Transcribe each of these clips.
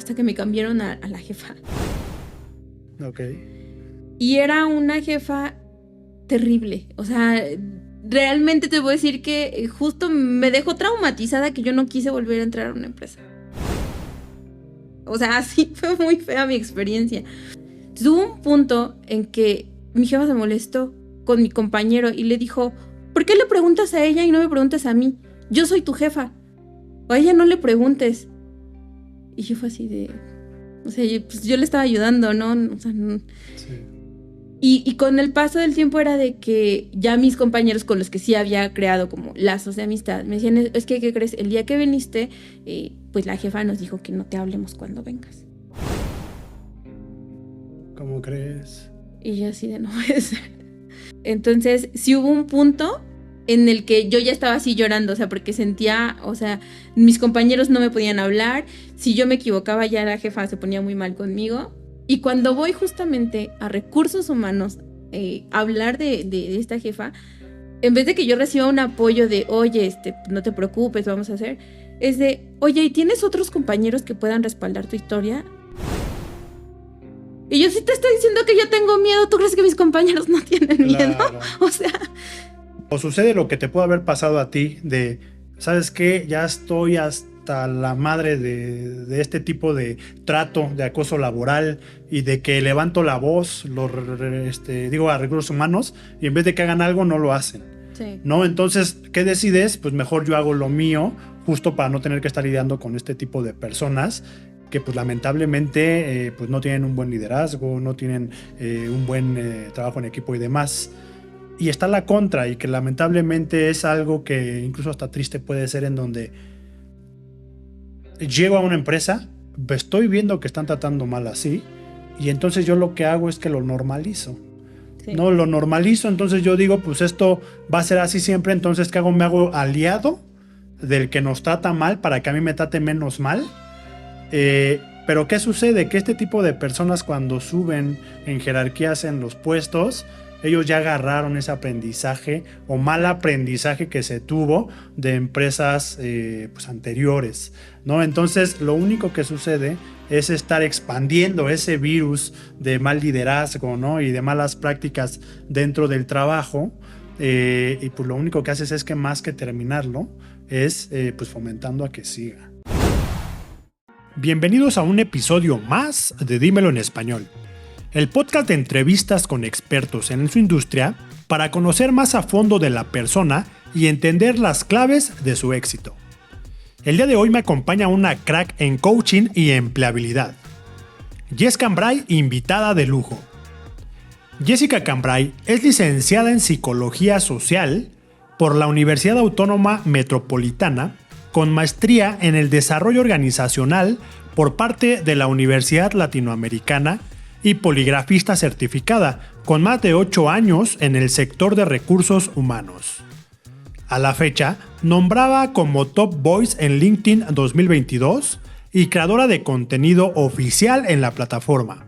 hasta que me cambiaron a la jefa. Ok. Y era una jefa terrible. O sea, realmente te voy a decir que justo me dejó traumatizada que yo no quise volver a entrar a una empresa. O sea, así fue muy fea mi experiencia. Tuvo un punto en que mi jefa se molestó con mi compañero y le dijo, ¿por qué le preguntas a ella y no me preguntas a mí? Yo soy tu jefa. O a ella no le preguntes. Y yo fue así de... O sea, pues yo le estaba ayudando, ¿no? O sea, no. Sí. Y con el paso del tiempo era de que ya mis compañeros con los que sí había creado como lazos de amistad me decían, es que, ¿qué crees? El día que viniste, pues la jefa nos dijo que no te hablemos cuando vengas. ¿Cómo crees? Y yo así de no puede ser. Entonces sí hubo un punto en el que yo ya estaba así llorando, o sea, porque sentía, o sea, mis compañeros no me podían hablar, si yo me equivocaba ya la jefa se ponía muy mal conmigo. Y cuando voy justamente a recursos humanos a hablar de esta jefa, en vez de que yo reciba un apoyo de, oye, no te preocupes, vamos a hacer, es de, oye, ¿y tienes otros compañeros que puedan respaldar tu historia? Y yo sí te estoy diciendo que yo tengo miedo, ¿tú crees que mis compañeros no tienen miedo? Claro. O sea... O sucede lo que te puede haber pasado a ti de, ¿sabes qué? Ya estoy hasta la madre de este tipo de trato, de acoso laboral y de que levanto la voz, digo a recursos humanos, y en vez de que hagan algo no lo hacen. Sí. ¿No? Entonces, ¿qué decides? Pues mejor yo hago lo mío, justo para no tener que estar lidiando con este tipo de personas que pues lamentablemente pues no tienen un buen liderazgo, no tienen un buen trabajo en equipo y demás. Y está la contra, y que lamentablemente es algo que incluso hasta triste puede ser, en donde llego a una empresa, estoy viendo que están tratando mal así, y entonces yo lo que hago es que lo normalizo. Sí. No, lo normalizo, entonces yo digo, pues esto va a ser así siempre, entonces ¿qué hago? Me hago aliado del que nos trata mal para que a mí me trate menos mal. Pero ¿qué sucede? Que este tipo de personas, cuando suben en jerarquías en los puestos, ellos ya agarraron ese aprendizaje o mal aprendizaje que se tuvo de empresas pues anteriores, ¿no? Entonces lo único que sucede es estar expandiendo ese virus de mal liderazgo, ¿no? Y de malas prácticas dentro del trabajo, y pues lo único que haces es que más que terminarlo es pues fomentando a que siga. Bienvenidos a un episodio más de Dímelo en Español, el podcast de entrevistas con expertos en su industria para conocer más a fondo de la persona y entender las claves de su éxito. El día de hoy me acompaña una crack en coaching y empleabilidad. Jess Cambray, invitada de lujo. Jessica Cambray es licenciada en Psicología Social por la Universidad Autónoma Metropolitana, con maestría en el desarrollo organizacional por parte de la Universidad Latinoamericana y poligrafista certificada, con más de 8 años en el sector de recursos humanos. A la fecha, nombrada como Top Voice en LinkedIn 2022 y creadora de contenido oficial en la plataforma.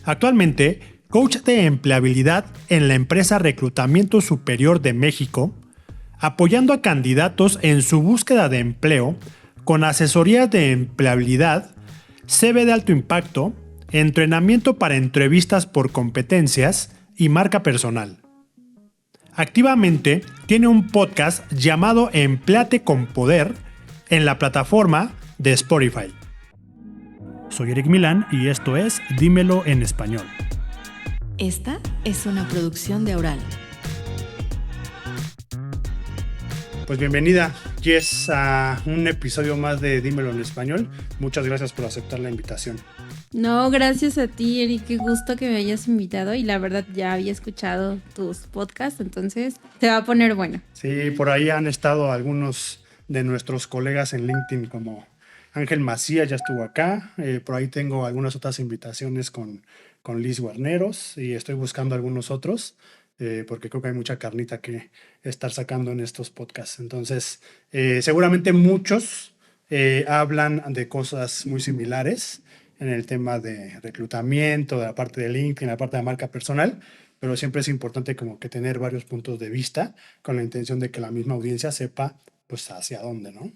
Actualmente, coach de empleabilidad en la empresa Reclutamiento Superior de México, apoyando a candidatos en su búsqueda de empleo con asesorías de empleabilidad, CV de alto impacto, entrenamiento para entrevistas por competencias y marca personal. Activamente tiene un podcast llamado Empléate con Poder en la plataforma de Spotify. Soy Eric Milán y esto es Dímelo en Español. Esta es una producción de Aural. Pues bienvenida, Jess, a un episodio más de Dímelo en Español. Muchas gracias por aceptar la invitación. No, gracias a ti, Eric, qué gusto que me hayas invitado y la verdad ya había escuchado tus podcasts, entonces te va a poner bueno. Sí, por ahí han estado algunos de nuestros colegas en LinkedIn, como Ángel Macías ya estuvo acá, por ahí tengo algunas otras invitaciones con Liz Guarneros y estoy buscando algunos otros. Porque creo que hay mucha carnita que estar sacando en estos podcasts. Entonces, seguramente muchos hablan de cosas muy similares en el tema de reclutamiento, de la parte de LinkedIn, la parte de marca personal, pero siempre es importante como que tener varios puntos de vista con la intención de que la misma audiencia sepa pues hacia dónde, ¿no?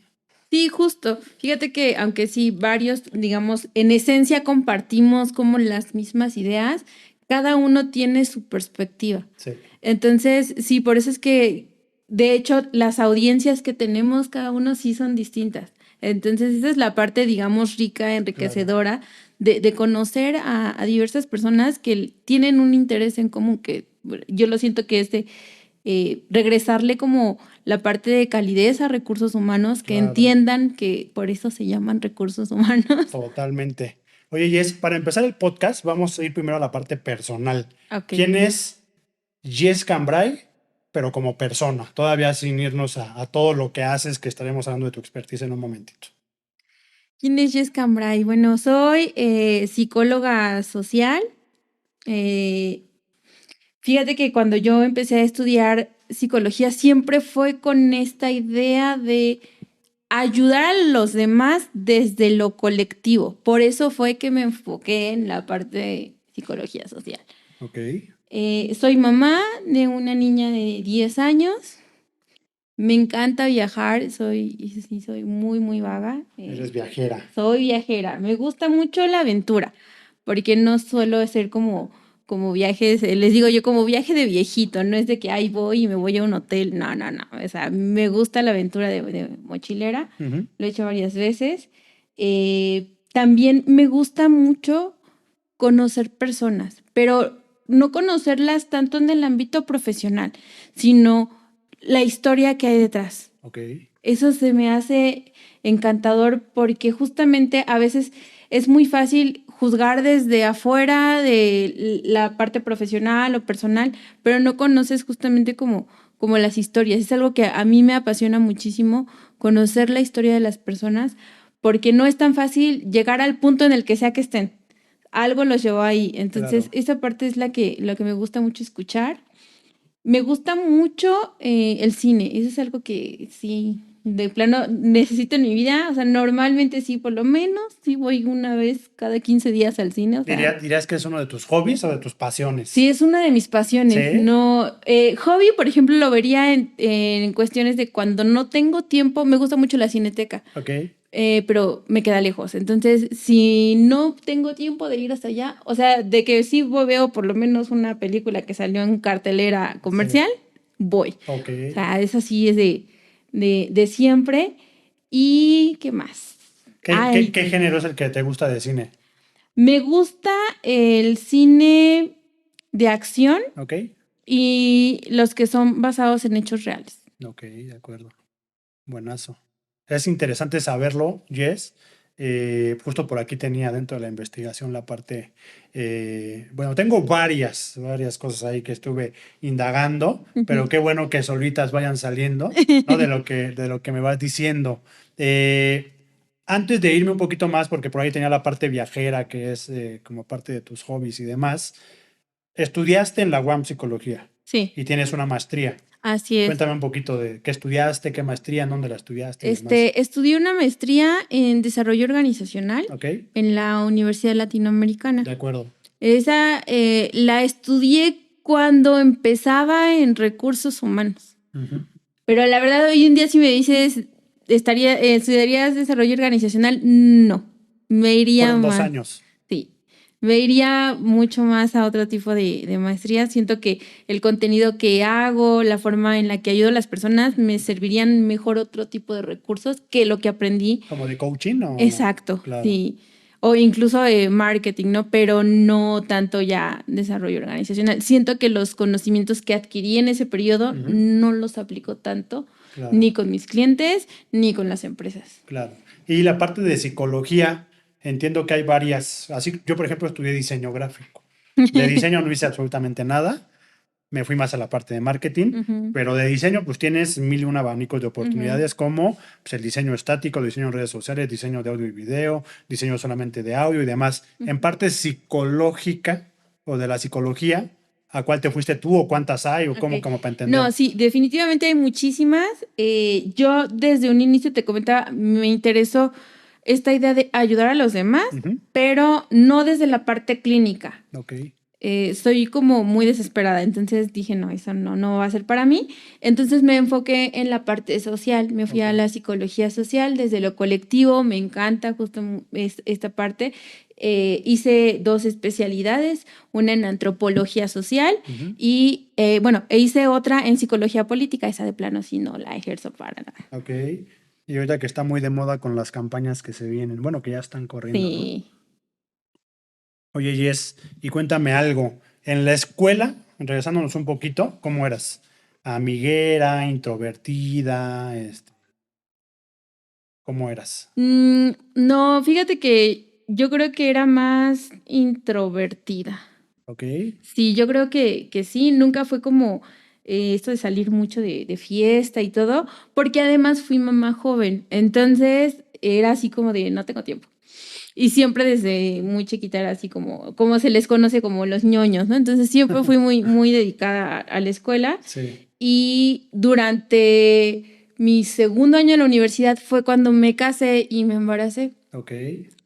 Sí, justo. Fíjate que aunque sí varios, digamos, en esencia compartimos como las mismas ideas, cada uno tiene su perspectiva. Sí. Entonces, sí, por eso es que, de hecho, las audiencias que tenemos cada uno sí son distintas. Entonces, esa es la parte, digamos, rica, enriquecedora de conocer a diversas personas que tienen un interés en común, que yo lo siento que es de regresarle como la parte de calidez a recursos humanos, que entiendan que por eso se llaman recursos humanos. Totalmente. Oye, Jess, para empezar el podcast, vamos a ir primero a la parte personal. Okay. ¿Quién es Jess Cambray, pero como persona? Todavía sin irnos a todo lo que haces, que estaremos hablando de tu expertise en un momentito. ¿Quién es Jess Cambray? Bueno, soy psicóloga social. Fíjate que cuando yo empecé a estudiar psicología siempre fue con esta idea de ayudar a los demás desde lo colectivo. Por eso fue que me enfoqué en la parte de psicología social. Ok. Soy mamá de una niña de 10 años. Me encanta viajar, soy muy, muy vaga. Eres viajera. Soy viajera. Me gusta mucho la aventura, porque no suelo hacer como viajes, les digo yo, como viaje de viejito, no es de que ahí voy y me voy a un hotel, no. O sea, me gusta la aventura de mochilera, Uh-huh. lo he hecho varias veces. También me gusta mucho conocer personas, pero no conocerlas tanto en el ámbito profesional, sino la historia que hay detrás. Okay. Eso se me hace encantador porque justamente a veces es muy fácil juzgar desde afuera de la parte profesional o personal, pero no conoces justamente como las historias. Es algo que a mí me apasiona muchísimo, conocer la historia de las personas, porque no es tan fácil llegar al punto en el que sea que estén. Algo los llevó ahí. Entonces, esa parte es lo que me gusta mucho escuchar. Me gusta mucho el cine. Eso es algo que sí, de plano, necesito en mi vida. O sea, normalmente sí, por lo menos, sí voy una vez cada 15 días al cine. O sea, ¿Dirías que es uno de tus hobbies o de tus pasiones? Sí, es una de mis pasiones. ¿Sí? No, hobby, por ejemplo, lo vería en cuestiones de cuando no tengo tiempo. Me gusta mucho la cineteca. Ok. Pero me queda lejos. Entonces, si no tengo tiempo de ir hasta allá, o sea, de que sí veo por lo menos una película que salió en cartelera comercial, voy. Okay. O sea, esa sí es de siempre. ¿Y qué más? ¿Qué género es el que te gusta de cine? Me gusta el cine de acción. Ok. Y los que son basados en hechos reales. Ok, de acuerdo. Buenazo. Es interesante saberlo, Jess. Justo por aquí tenía dentro de la investigación la parte, bueno, tengo varias cosas ahí que estuve indagando, pero qué bueno que solitas vayan saliendo, ¿no? de lo que me vas diciendo. Antes de irme un poquito más, porque por ahí tenía la parte viajera, que es como parte de tus hobbies y demás, estudiaste en la UAM Psicología. Sí. Y tienes una maestría. Así es. Cuéntame un poquito de qué estudiaste, qué maestría, en dónde la estudiaste. Estudié una maestría en desarrollo organizacional en la Universidad Latinoamericana. De acuerdo. Esa la estudié cuando empezaba en recursos humanos. Uh-huh. Pero la verdad, hoy en día, si me dices, ¿estudiarías desarrollo organizacional? No. Me iría Fueron más. 2 años. Sí. Me iría mucho más a otro tipo de maestría. Siento que el contenido que hago, la forma en la que ayudo a las personas, me servirían mejor otro tipo de recursos que lo que aprendí. ¿Como de coaching? ¿O? Exacto, Claro. Sí. O incluso marketing, ¿no? Pero no tanto ya desarrollo organizacional. Siento que los conocimientos que adquirí en ese periodo no los aplico tanto, ni con mis clientes, ni con las empresas. Claro. Y la parte de psicología, entiendo que hay varias. Así, yo, por ejemplo, estudié diseño gráfico. De diseño no hice absolutamente nada. Me fui más a la parte de marketing, pero de diseño pues tienes 1001 abanicos de oportunidades como pues, el diseño estático, diseño en redes sociales, diseño de audio y video, diseño solamente de audio y demás. En parte psicológica o de la psicología, ¿a cuál te fuiste tú o cuántas hay o cómo para entender? No, sí, definitivamente hay muchísimas. Yo desde un inicio te comentaba, me interesó esta idea de ayudar a los demás, pero no desde la parte clínica. Ok. soy como muy desesperada, entonces dije, no, eso no va a ser para mí. Entonces me enfoqué en la parte social, me fui a la psicología social desde lo colectivo, me encanta justo esta parte. Hice 2 especialidades, una en antropología social y, hice otra en psicología política, esa de plano sí no la ejerzo para nada. Ok. Y ahorita que está muy de moda con las campañas que se vienen, bueno, que ya están corriendo, Sí. ¿no? Oye, Jess, y cuéntame algo. En la escuela, regresándonos un poquito, ¿cómo eras? Amiguera, introvertida, ¿cómo eras? No, fíjate que yo creo que era más introvertida. Ok. Sí, yo creo que sí, nunca fue como esto de salir mucho de fiesta y todo, porque además fui mamá joven, entonces era así como de no tengo tiempo. Y siempre desde muy chiquita era así como se les conoce como los ñoños, ¿no? Entonces siempre fui muy, muy dedicada a la escuela. Sí. Y durante mi segundo año en la universidad fue cuando me casé y me embaracé. Ok.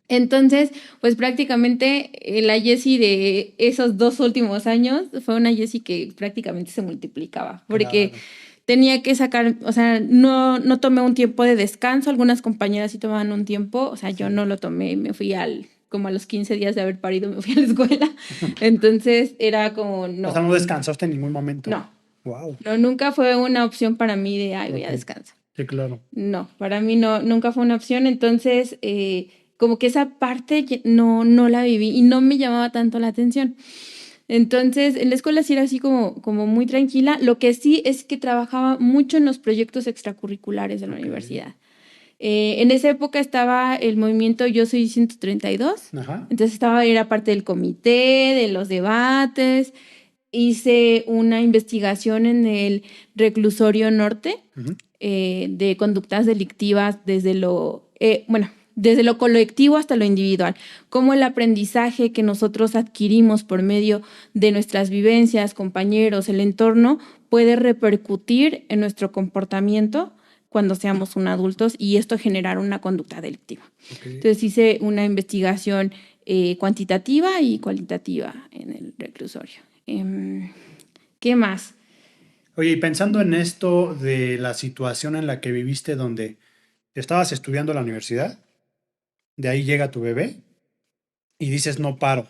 Entonces, pues prácticamente la Jessie de esos 2 últimos años fue una Jessie que prácticamente se multiplicaba, porque Claro. tenía que sacar, o sea, no tomé un tiempo de descanso, algunas compañeras sí tomaban un tiempo, o sea, yo no lo tomé, me fui como a los 15 días de haber parido, me fui a la escuela, entonces era como, O sea, no, no descansaste en ningún momento. no, Wow. no, nunca fue una opción para mí de, ay, voy a Ok. descansar. Sí, claro. No, para mí no, nunca fue una opción, entonces como que esa parte no la viví y no me llamaba tanto la atención. Entonces, en la escuela sí era así como muy tranquila. Lo que sí es que trabajaba mucho en los proyectos extracurriculares de la universidad. En esa época estaba el movimiento Yo Soy 132, Ajá. entonces era parte del comité, de los debates. Hice una investigación en el reclusorio norte de conductas delictivas desde lo colectivo hasta lo individual, cómo el aprendizaje que nosotros adquirimos por medio de nuestras vivencias, compañeros, el entorno, puede repercutir en nuestro comportamiento cuando seamos adultos y esto generar una conducta delictiva. Okay. Entonces hice una investigación cuantitativa y cualitativa en el reclusorio. ¿Qué más? Oye, y pensando en esto de la situación en la que viviste donde estabas estudiando en la universidad, de ahí llega tu bebé y dices no paro.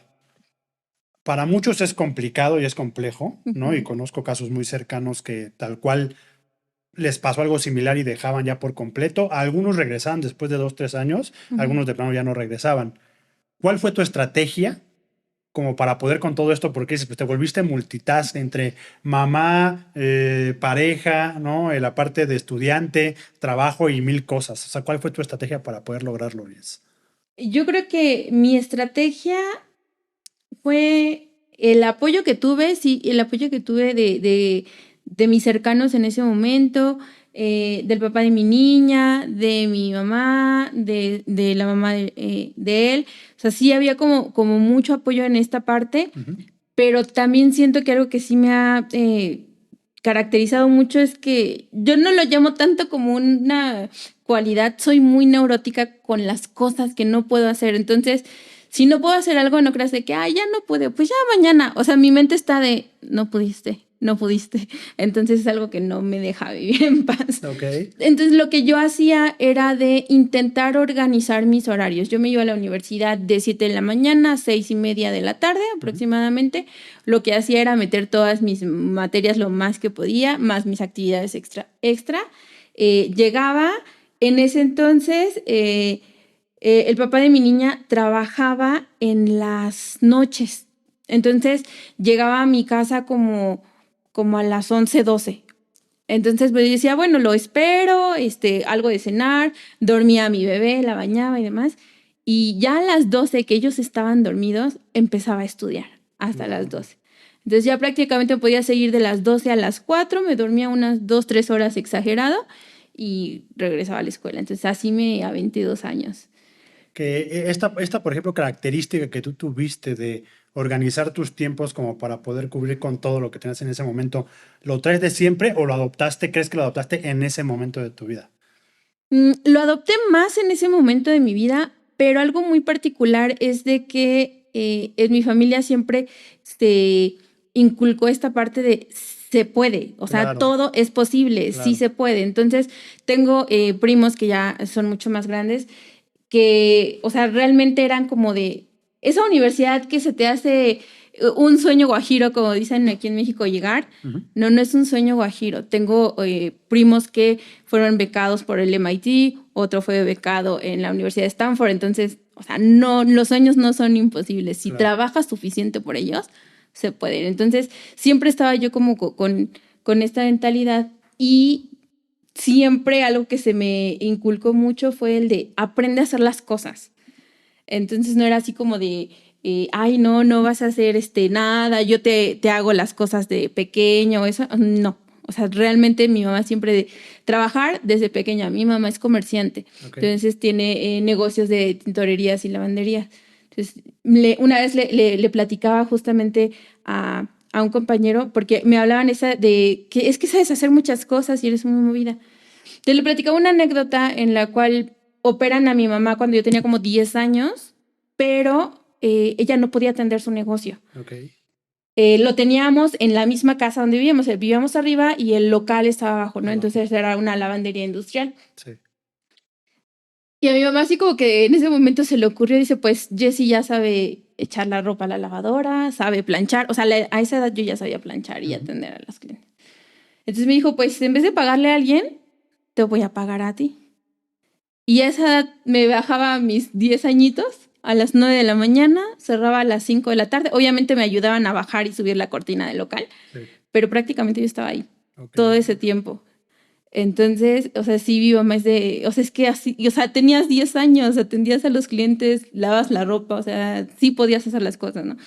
Para muchos es complicado y es complejo, ¿no? Y conozco casos muy cercanos que tal cual les pasó algo similar y dejaban ya por completo. Algunos regresaban después de 2, 3 años, algunos de plano ya no regresaban. ¿Cuál fue tu estrategia como para poder con todo esto? Porque pues, te volviste multitask entre mamá, pareja, ¿no? La parte de estudiante, trabajo y 1000 cosas. O sea, ¿cuál fue tu estrategia para poder lograrlo, Liz? Yo creo que mi estrategia fue el apoyo que tuve, sí, el apoyo que tuve de mis cercanos en ese momento, del papá de mi niña, de mi mamá, de la mamá de él. O sea, sí había como mucho apoyo en esta parte, pero también siento que algo que sí me ha caracterizado mucho es que yo no lo llamo tanto como una cualidad, soy muy neurótica con las cosas que no puedo hacer. Entonces, si no puedo hacer algo, no creas de que, ya no puedo, pues ya mañana. O sea, mi mente está de, no pudiste. Entonces es algo que no me deja vivir en paz. Okay. Entonces lo que yo hacía era de intentar organizar mis horarios. Yo me iba a la universidad de 7 de la mañana a 6:30 de la tarde aproximadamente. Lo que hacía era meter todas mis materias lo más que podía, más mis actividades extra. Llegaba, en ese entonces, el papá de mi niña trabajaba en las noches. Entonces llegaba a mi casa como a las 11, 12. Entonces pues decía, bueno, lo espero, algo de cenar, dormía a mi bebé, la bañaba y demás. Y ya a las 12 que ellos estaban dormidos, empezaba a estudiar hasta las 12. Entonces ya prácticamente podía seguir de las 12 a las 4, me dormía unas 2, 3 horas exagerado y regresaba a la escuela. Entonces así me aventé 2 años. Que esta, por ejemplo, característica que tú tuviste de organizar tus tiempos como para poder cubrir con todo lo que tenías en ese momento, ¿lo traes de siempre o lo adoptaste, crees que lo adoptaste en ese momento de tu vida? Lo adopté más en ese momento de mi vida, pero algo muy particular es de que en mi familia siempre se inculcó esta parte de se puede, o sea, Claro. todo es posible, Claro. sí se puede. Entonces, tengo primos que ya son mucho más grandes, que, o sea, realmente eran como de esa universidad que se te hace un sueño guajiro, como dicen aquí en México, llegar. Ujú. No, no es un sueño guajiro. Tengo primos que fueron becados por el MIT, otro fue becado en la Universidad de Stanford. Entonces, o sea, no, los sueños no son imposibles. Si Claro. trabajas suficiente por ellos, se pueden. Entonces, siempre estaba yo como con esta mentalidad, y siempre algo que se me inculcó mucho fue el de aprende a hacer las cosas. Entonces no era así como de, ay, no vas a hacer nada, yo te hago las cosas de pequeño, eso, no. O sea, realmente mi mamá siempre de trabajar desde pequeña. Mi mamá es comerciante, Okay. entonces tiene negocios de tintorerías y lavanderías. Entonces, una vez le platicaba justamente a un compañero, porque me hablaban esa de que es que sabes hacer muchas cosas y eres muy movida. Te le platicaba una anécdota en la cual operan a mi mamá cuando yo tenía como 10 años, pero ella no podía atender su negocio. Okay. Lo teníamos en la misma casa donde vivíamos. Vivíamos arriba y el local estaba abajo, ¿no? Abajo. Entonces era una lavandería industrial. Sí. Y a mi mamá así como que en ese momento se le ocurrió, dice, pues Jessie ya sabe echar la ropa a la lavadora, sabe planchar. O sea, a esa edad yo ya sabía planchar y atender a las clientes. Entonces me dijo, pues en vez de pagarle a alguien, te voy a pagar a ti. Y a esa edad me bajaba a mis 10 añitos a las 9 de la mañana, cerraba a las 5 de la tarde. Obviamente me ayudaban a bajar y subir la cortina del local, Sí. pero prácticamente yo estaba ahí Okay. todo ese tiempo. Entonces, o sea, sí vivo más de, o sea, es que así, o sea, tenías 10 años, atendías a los clientes, lavas la ropa, o sea, sí podías hacer las cosas, ¿no?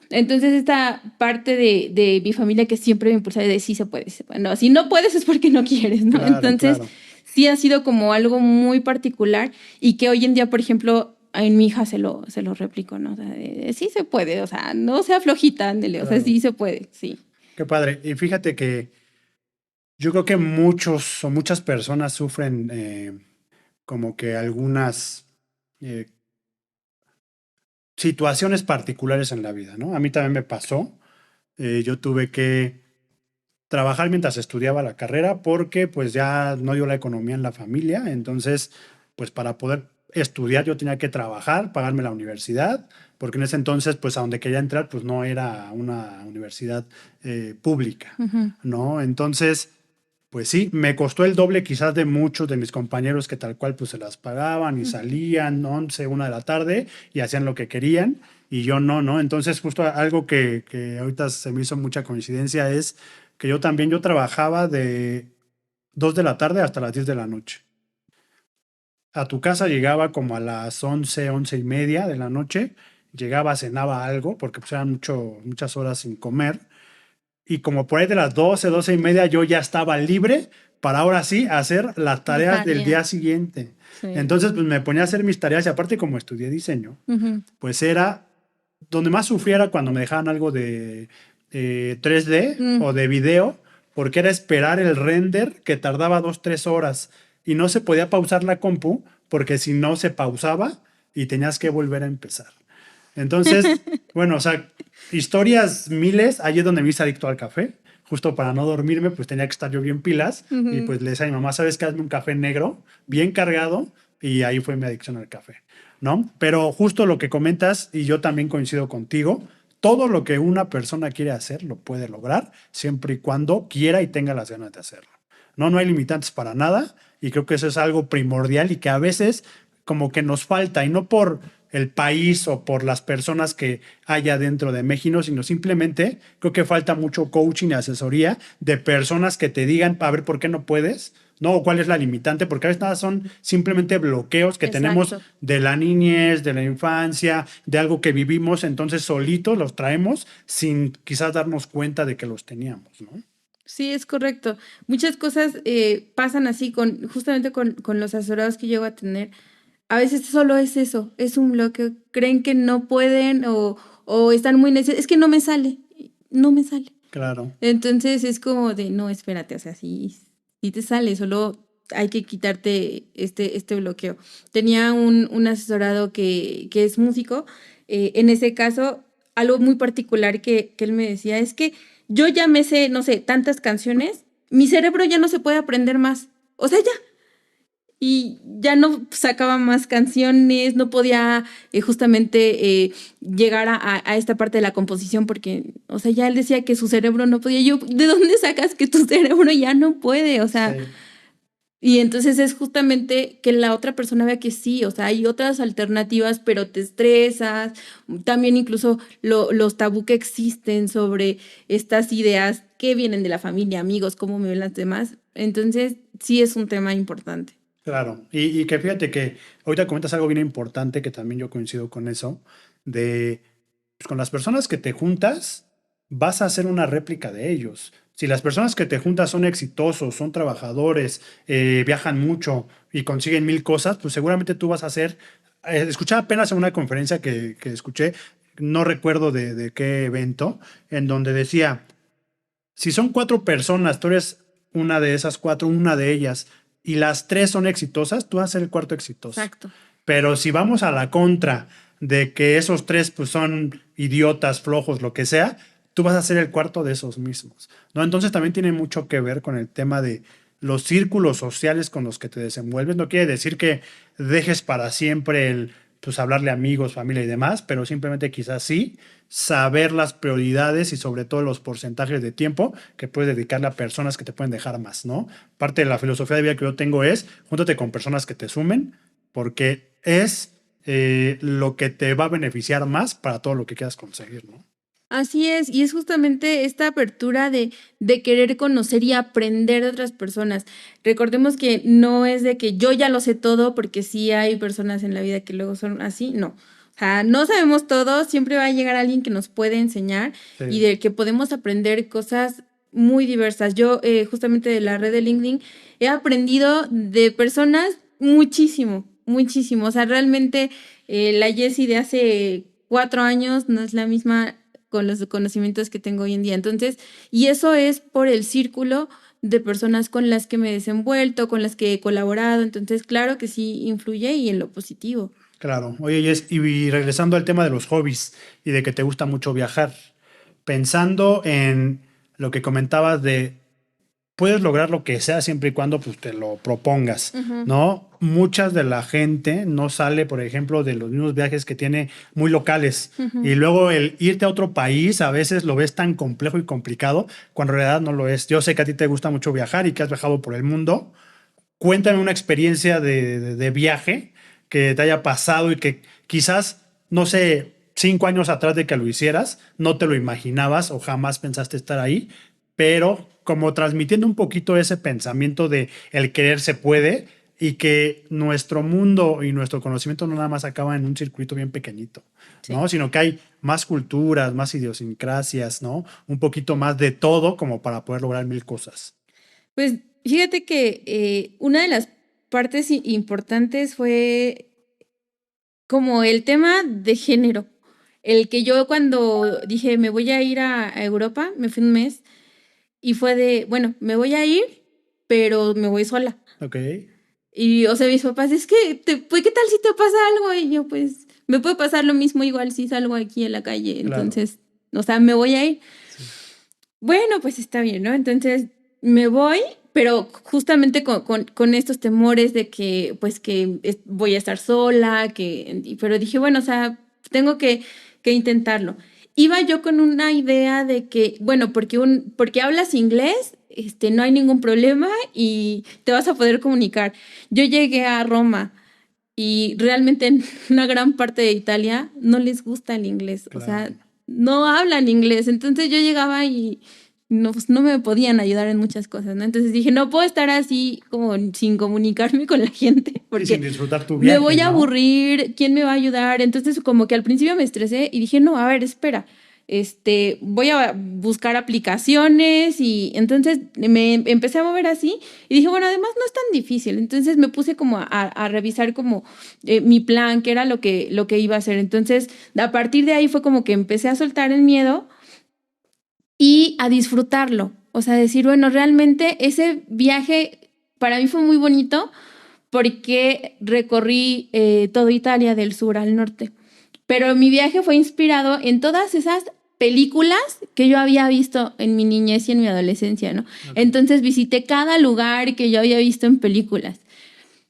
Entonces, esta parte de mi familia que siempre me impulsaba de sí se puede, sí se puede. No, si no puedes es porque no quieres, ¿no? Claro, Entonces, claro. sí ha sido como algo muy particular y que hoy en día, por ejemplo, en mi hija se lo replico, ¿no? O sea, sí se puede, o sea, no sea flojita, ándele, o sea, Claro. sí se puede, sí. Qué padre. Y fíjate que yo creo que muchos o muchas personas sufren como que algunas eh, situaciones particulares en la vida, ¿no? A mí también me pasó. Yo tuve que trabajar mientras estudiaba la carrera porque pues ya no dio la economía en la familia. Entonces, pues para poder estudiar yo tenía que trabajar, pagarme la universidad, porque en ese entonces pues a donde quería entrar pues no era una universidad pública, Uh-huh. ¿no? Entonces, pues sí, me costó el doble quizás de muchos de mis compañeros que tal cual pues se las pagaban y salían 11, 1 de la tarde y hacían lo que querían y yo no. Entonces justo algo que ahorita se me hizo mucha coincidencia es que yo también yo trabajaba de 2 de la tarde hasta las 10 de la noche. A tu casa llegaba como a las 11, 11 y media de la noche, llegaba, cenaba algo porque pues eran muchas horas sin comer y como por ahí de las 12, 12 y media yo ya estaba libre para ahora sí hacer las tareas del día siguiente. Sí. Entonces pues me ponía a hacer mis tareas y aparte como estudié diseño, Uh-huh. pues era donde más sufriera cuando me dejaban algo de 3D o de video, porque era esperar el render que tardaba 2, 3 horas y no se podía pausar la compu porque si no se pausaba y tenías que volver a empezar. Entonces, bueno, o sea, historias miles, ahí es donde me hice adicto al café. Justo para no dormirme, pues tenía que estar yo bien pilas. Uh-huh. Y pues le decía a mi mamá, ¿sabes qué? Hazme un café negro, bien cargado. Y ahí fue mi adicción al café, ¿no? Pero justo lo que comentas, y yo también coincido contigo, todo lo que una persona quiere hacer lo puede lograr, siempre y cuando quiera y tenga las ganas de hacerlo. No hay limitantes para nada. Y creo que eso es algo primordial y que a veces como que nos falta, y no por el país o por las personas que haya dentro de México, sino simplemente creo que falta mucho coaching y asesoría de personas que te digan, a ver, ¿por qué no puedes? ¿No? O cuál es la limitante, porque a veces nada son simplemente bloqueos que tenemos de la niñez, de la infancia, de algo que vivimos, entonces solitos los traemos sin quizás darnos cuenta de que los teníamos, ¿no? Sí, es correcto. Muchas cosas pasan así justamente con los asesorados que llego a tener. A veces solo es eso, es un bloqueo. Creen que no pueden o están muy necios. Es que no me sale. Claro. Entonces es como de, no, espérate, o sea, sí te sale, solo hay que quitarte este bloqueo. Tenía un asesorado que es músico, en ese caso, algo muy particular que él me decía es que yo ya me sé, no sé, tantas canciones, mi cerebro ya no se puede aprender más. O sea, ya. Y ya no sacaba más canciones, no podía justamente llegar a esta parte de la composición porque, o sea, ya él decía que su cerebro no podía. Yo, ¿de dónde sacas que tu cerebro ya no puede? O sea, Sí. y entonces es justamente que la otra persona vea que sí, o sea, hay otras alternativas, pero te estresas. También incluso los tabú que existen sobre estas ideas que vienen de la familia, amigos, cómo me ven las demás. Entonces, sí es un tema importante. Claro, y que fíjate que ahorita comentas algo bien importante que también yo coincido con eso, de pues, con las personas que te juntas, vas a hacer una réplica de ellos. Si las personas que te juntas son exitosos, son trabajadores, viajan mucho y consiguen mil cosas, pues seguramente tú vas a hacer. Escuché apenas en una conferencia que escuché, no recuerdo de qué evento, en donde decía, si son cuatro personas, tú eres una de esas cuatro, una de ellas, y las tres son exitosas, tú vas a ser el cuarto exitoso. Exacto. Pero si vamos a la contra de que esos tres pues, son idiotas, flojos, lo que sea, tú vas a ser el cuarto de esos mismos, ¿no? Entonces también tiene mucho que ver con el tema de los círculos sociales con los que te desenvuelves. No quiere decir que dejes para siempre el pues hablarle a amigos, familia y demás, pero simplemente quizás sí saber las prioridades y sobre todo los porcentajes de tiempo que puedes dedicarle a personas que te pueden dejar más, ¿no? Parte de la filosofía de vida que yo tengo es júntate con personas que te sumen porque es lo que te va a beneficiar más para todo lo que quieras conseguir, ¿no? Así es, y es justamente esta apertura de querer conocer y aprender de otras personas. Recordemos que no es de que yo ya lo sé todo, porque sí hay personas en la vida que luego son así, no. O sea, no sabemos todo, siempre va a llegar alguien que nos puede enseñar y Sí. del que podemos aprender cosas muy diversas. Yo justamente de la red de LinkedIn he aprendido de personas muchísimo, muchísimo. O sea, realmente la Jessie de hace 4 años no es la misma con los conocimientos que tengo hoy en día. Entonces, y eso es por el círculo de personas con las que me he desenvuelto, con las que he colaborado. Entonces, claro que sí influye y en lo positivo. Claro. Oye, Jess, y regresando al tema de los hobbies y de que te gusta mucho viajar, pensando en lo que comentabas de puedes lograr lo que sea siempre y cuando pues, te lo propongas, Ujú. ¿no? Muchas de la gente no sale, por ejemplo, de los mismos viajes que tiene muy locales. Ujú. Y luego el irte a otro país a veces lo ves tan complejo y complicado cuando en realidad no lo es. Yo sé que a ti te gusta mucho viajar y que has viajado por el mundo. Cuéntame una experiencia de viaje que te haya pasado y que quizás, no sé, 5 años atrás de que lo hicieras, no te lo imaginabas o jamás pensaste estar ahí, pero como transmitiendo un poquito ese pensamiento de el querer se puede y que nuestro mundo y nuestro conocimiento no nada más acaba en un circuito bien pequeñito, Sí. ¿no? Sino que hay más culturas, más idiosincrasias, ¿no? Un poquito más de todo como para poder lograr mil cosas. Pues fíjate que una de las partes importantes fue como el tema de género. El que yo cuando dije me voy a ir a Europa, me fui un mes y fue de, bueno, me voy a ir, pero me voy sola. Ok, Y, o sea, mis papás, es que, pues, ¿qué tal si te pasa algo? Y yo, pues, me puede pasar lo mismo igual si salgo aquí en la calle. claro. Entonces, o sea, me voy a ir. Sí. Bueno, pues está bien, ¿no? Entonces, me voy, pero justamente con estos temores de que, pues, que voy a estar sola, pero dije, bueno, o sea, tengo que intentarlo. Iba yo con una idea de que, bueno, porque hablas inglés, no hay ningún problema y te vas a poder comunicar. Yo llegué a Roma y realmente en una gran parte de Italia no les gusta el inglés, o sea, Claro. no hablan inglés. Entonces yo llegaba y no, pues, no me podían ayudar en muchas cosas, ¿no? Entonces dije, no puedo estar así como sin comunicarme con la gente Y sin porque disfrutar tu me viaje, voy a ¿no? aburrir, ¿quién me va a ayudar? Entonces como que al principio me estresé y dije, no, a ver, espera. Voy a buscar aplicaciones y entonces me empecé a mover así y dije, bueno, además no es tan difícil. Entonces me puse como a revisar como mi plan, qué era lo que iba a hacer. Entonces, a partir de ahí fue como que empecé a soltar el miedo y a disfrutarlo. O sea, decir, bueno, realmente ese viaje para mí fue muy bonito porque recorrí toda Italia del sur al norte. Pero mi viaje fue inspirado en todas esas películas que yo había visto en mi niñez y en mi adolescencia, ¿no? Okay. Entonces visité cada lugar que yo había visto en películas.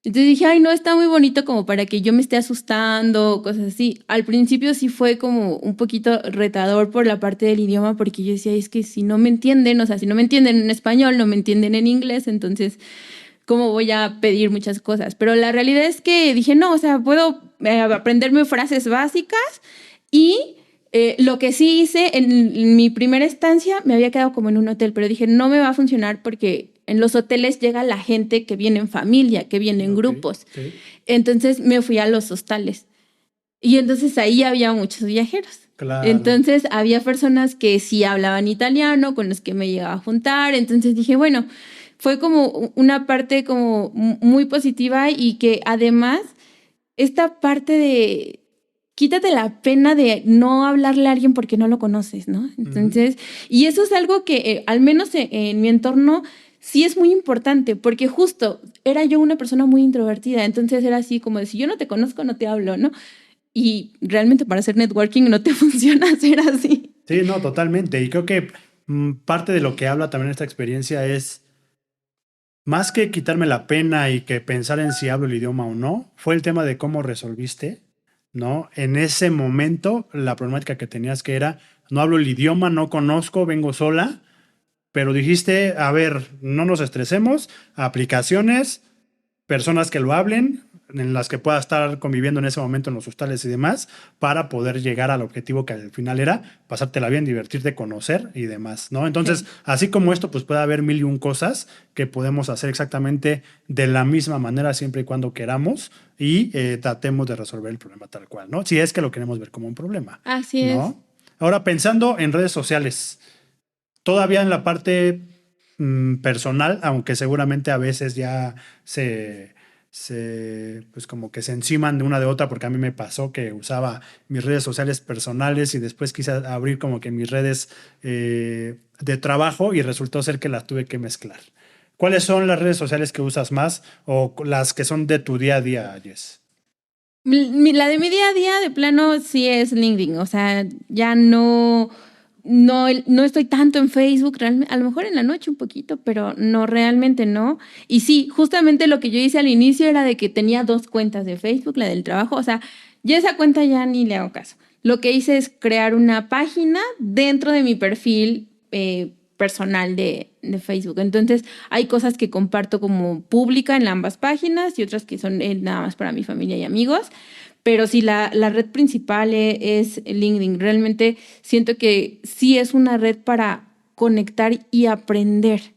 Entonces dije, ay, no, está muy bonito como para que yo me esté asustando, cosas así. Al principio sí fue como un poquito retador por la parte del idioma, porque yo decía, es que si no me entienden, o sea, si no me entienden en español, no me entienden en inglés, entonces, ¿cómo voy a pedir muchas cosas? Pero la realidad es que dije, no, o sea, puedo aprenderme frases básicas y lo que sí hice en mi primera estancia, me había quedado como en un hotel, pero dije, no me va a funcionar porque en los hoteles llega la gente que viene en familia, que viene en grupos. Okay. Entonces me fui a los hostales. Y entonces ahí había muchos viajeros. Claro. Entonces había personas que sí hablaban italiano, con los que me llegaba a juntar. Entonces dije, bueno, fue como una parte como muy positiva y que además esta parte de quítate la pena de no hablarle a alguien porque no lo conoces, ¿no? Entonces, y eso es algo que al menos en mi entorno sí es muy importante, porque justo era yo una persona muy introvertida, entonces era así como de si yo no te conozco, no te hablo, ¿no? Y realmente para hacer networking no te funciona hacer así. Sí, no, totalmente. Y creo que parte de lo que habla también esta experiencia es más que quitarme la pena y que pensar en si hablo el idioma o no, fue el tema de cómo resolviste, ¿no? En ese momento, la problemática que tenías que era, no hablo el idioma, no conozco, vengo sola, pero dijiste, a ver, no nos estresemos, aplicaciones, personas que lo hablen, en las que pueda estar conviviendo en ese momento en los hostales y demás, para poder llegar al objetivo que al final era pasártela bien, divertirte, conocer y demás, ¿no? Entonces, sí. Así como esto, pues puede haber mil y un cosas que podemos hacer exactamente de la misma manera siempre y cuando queramos y tratemos de resolver el problema tal cual, ¿no? Si es que lo queremos ver como un problema. Así ¿no? es. Ahora, pensando en redes sociales, todavía en la parte personal, aunque seguramente a veces ya pues como que se enciman de una de otra, porque a mí me pasó que usaba mis redes sociales personales y después quise abrir como que mis redes de trabajo y resultó ser que las tuve que mezclar. ¿Cuáles son las redes sociales que usas más o las que son de tu día a día, Jess? La de mi día a día, de plano, sí es LinkedIn. O sea, ya no estoy tanto en Facebook, a lo mejor en la noche un poquito, pero no, realmente no. Y sí, justamente lo que yo hice al inicio era de que tenía 2 cuentas de Facebook, la del trabajo, o sea, yo esa cuenta ya ni le hago caso. Lo que hice es crear una página dentro de mi perfil personal de Facebook. Entonces, hay cosas que comparto como pública en ambas páginas y otras que son nada más para mi familia y amigos. Pero sí, la red principal es LinkedIn. Realmente siento que sí es una red para conectar y aprender.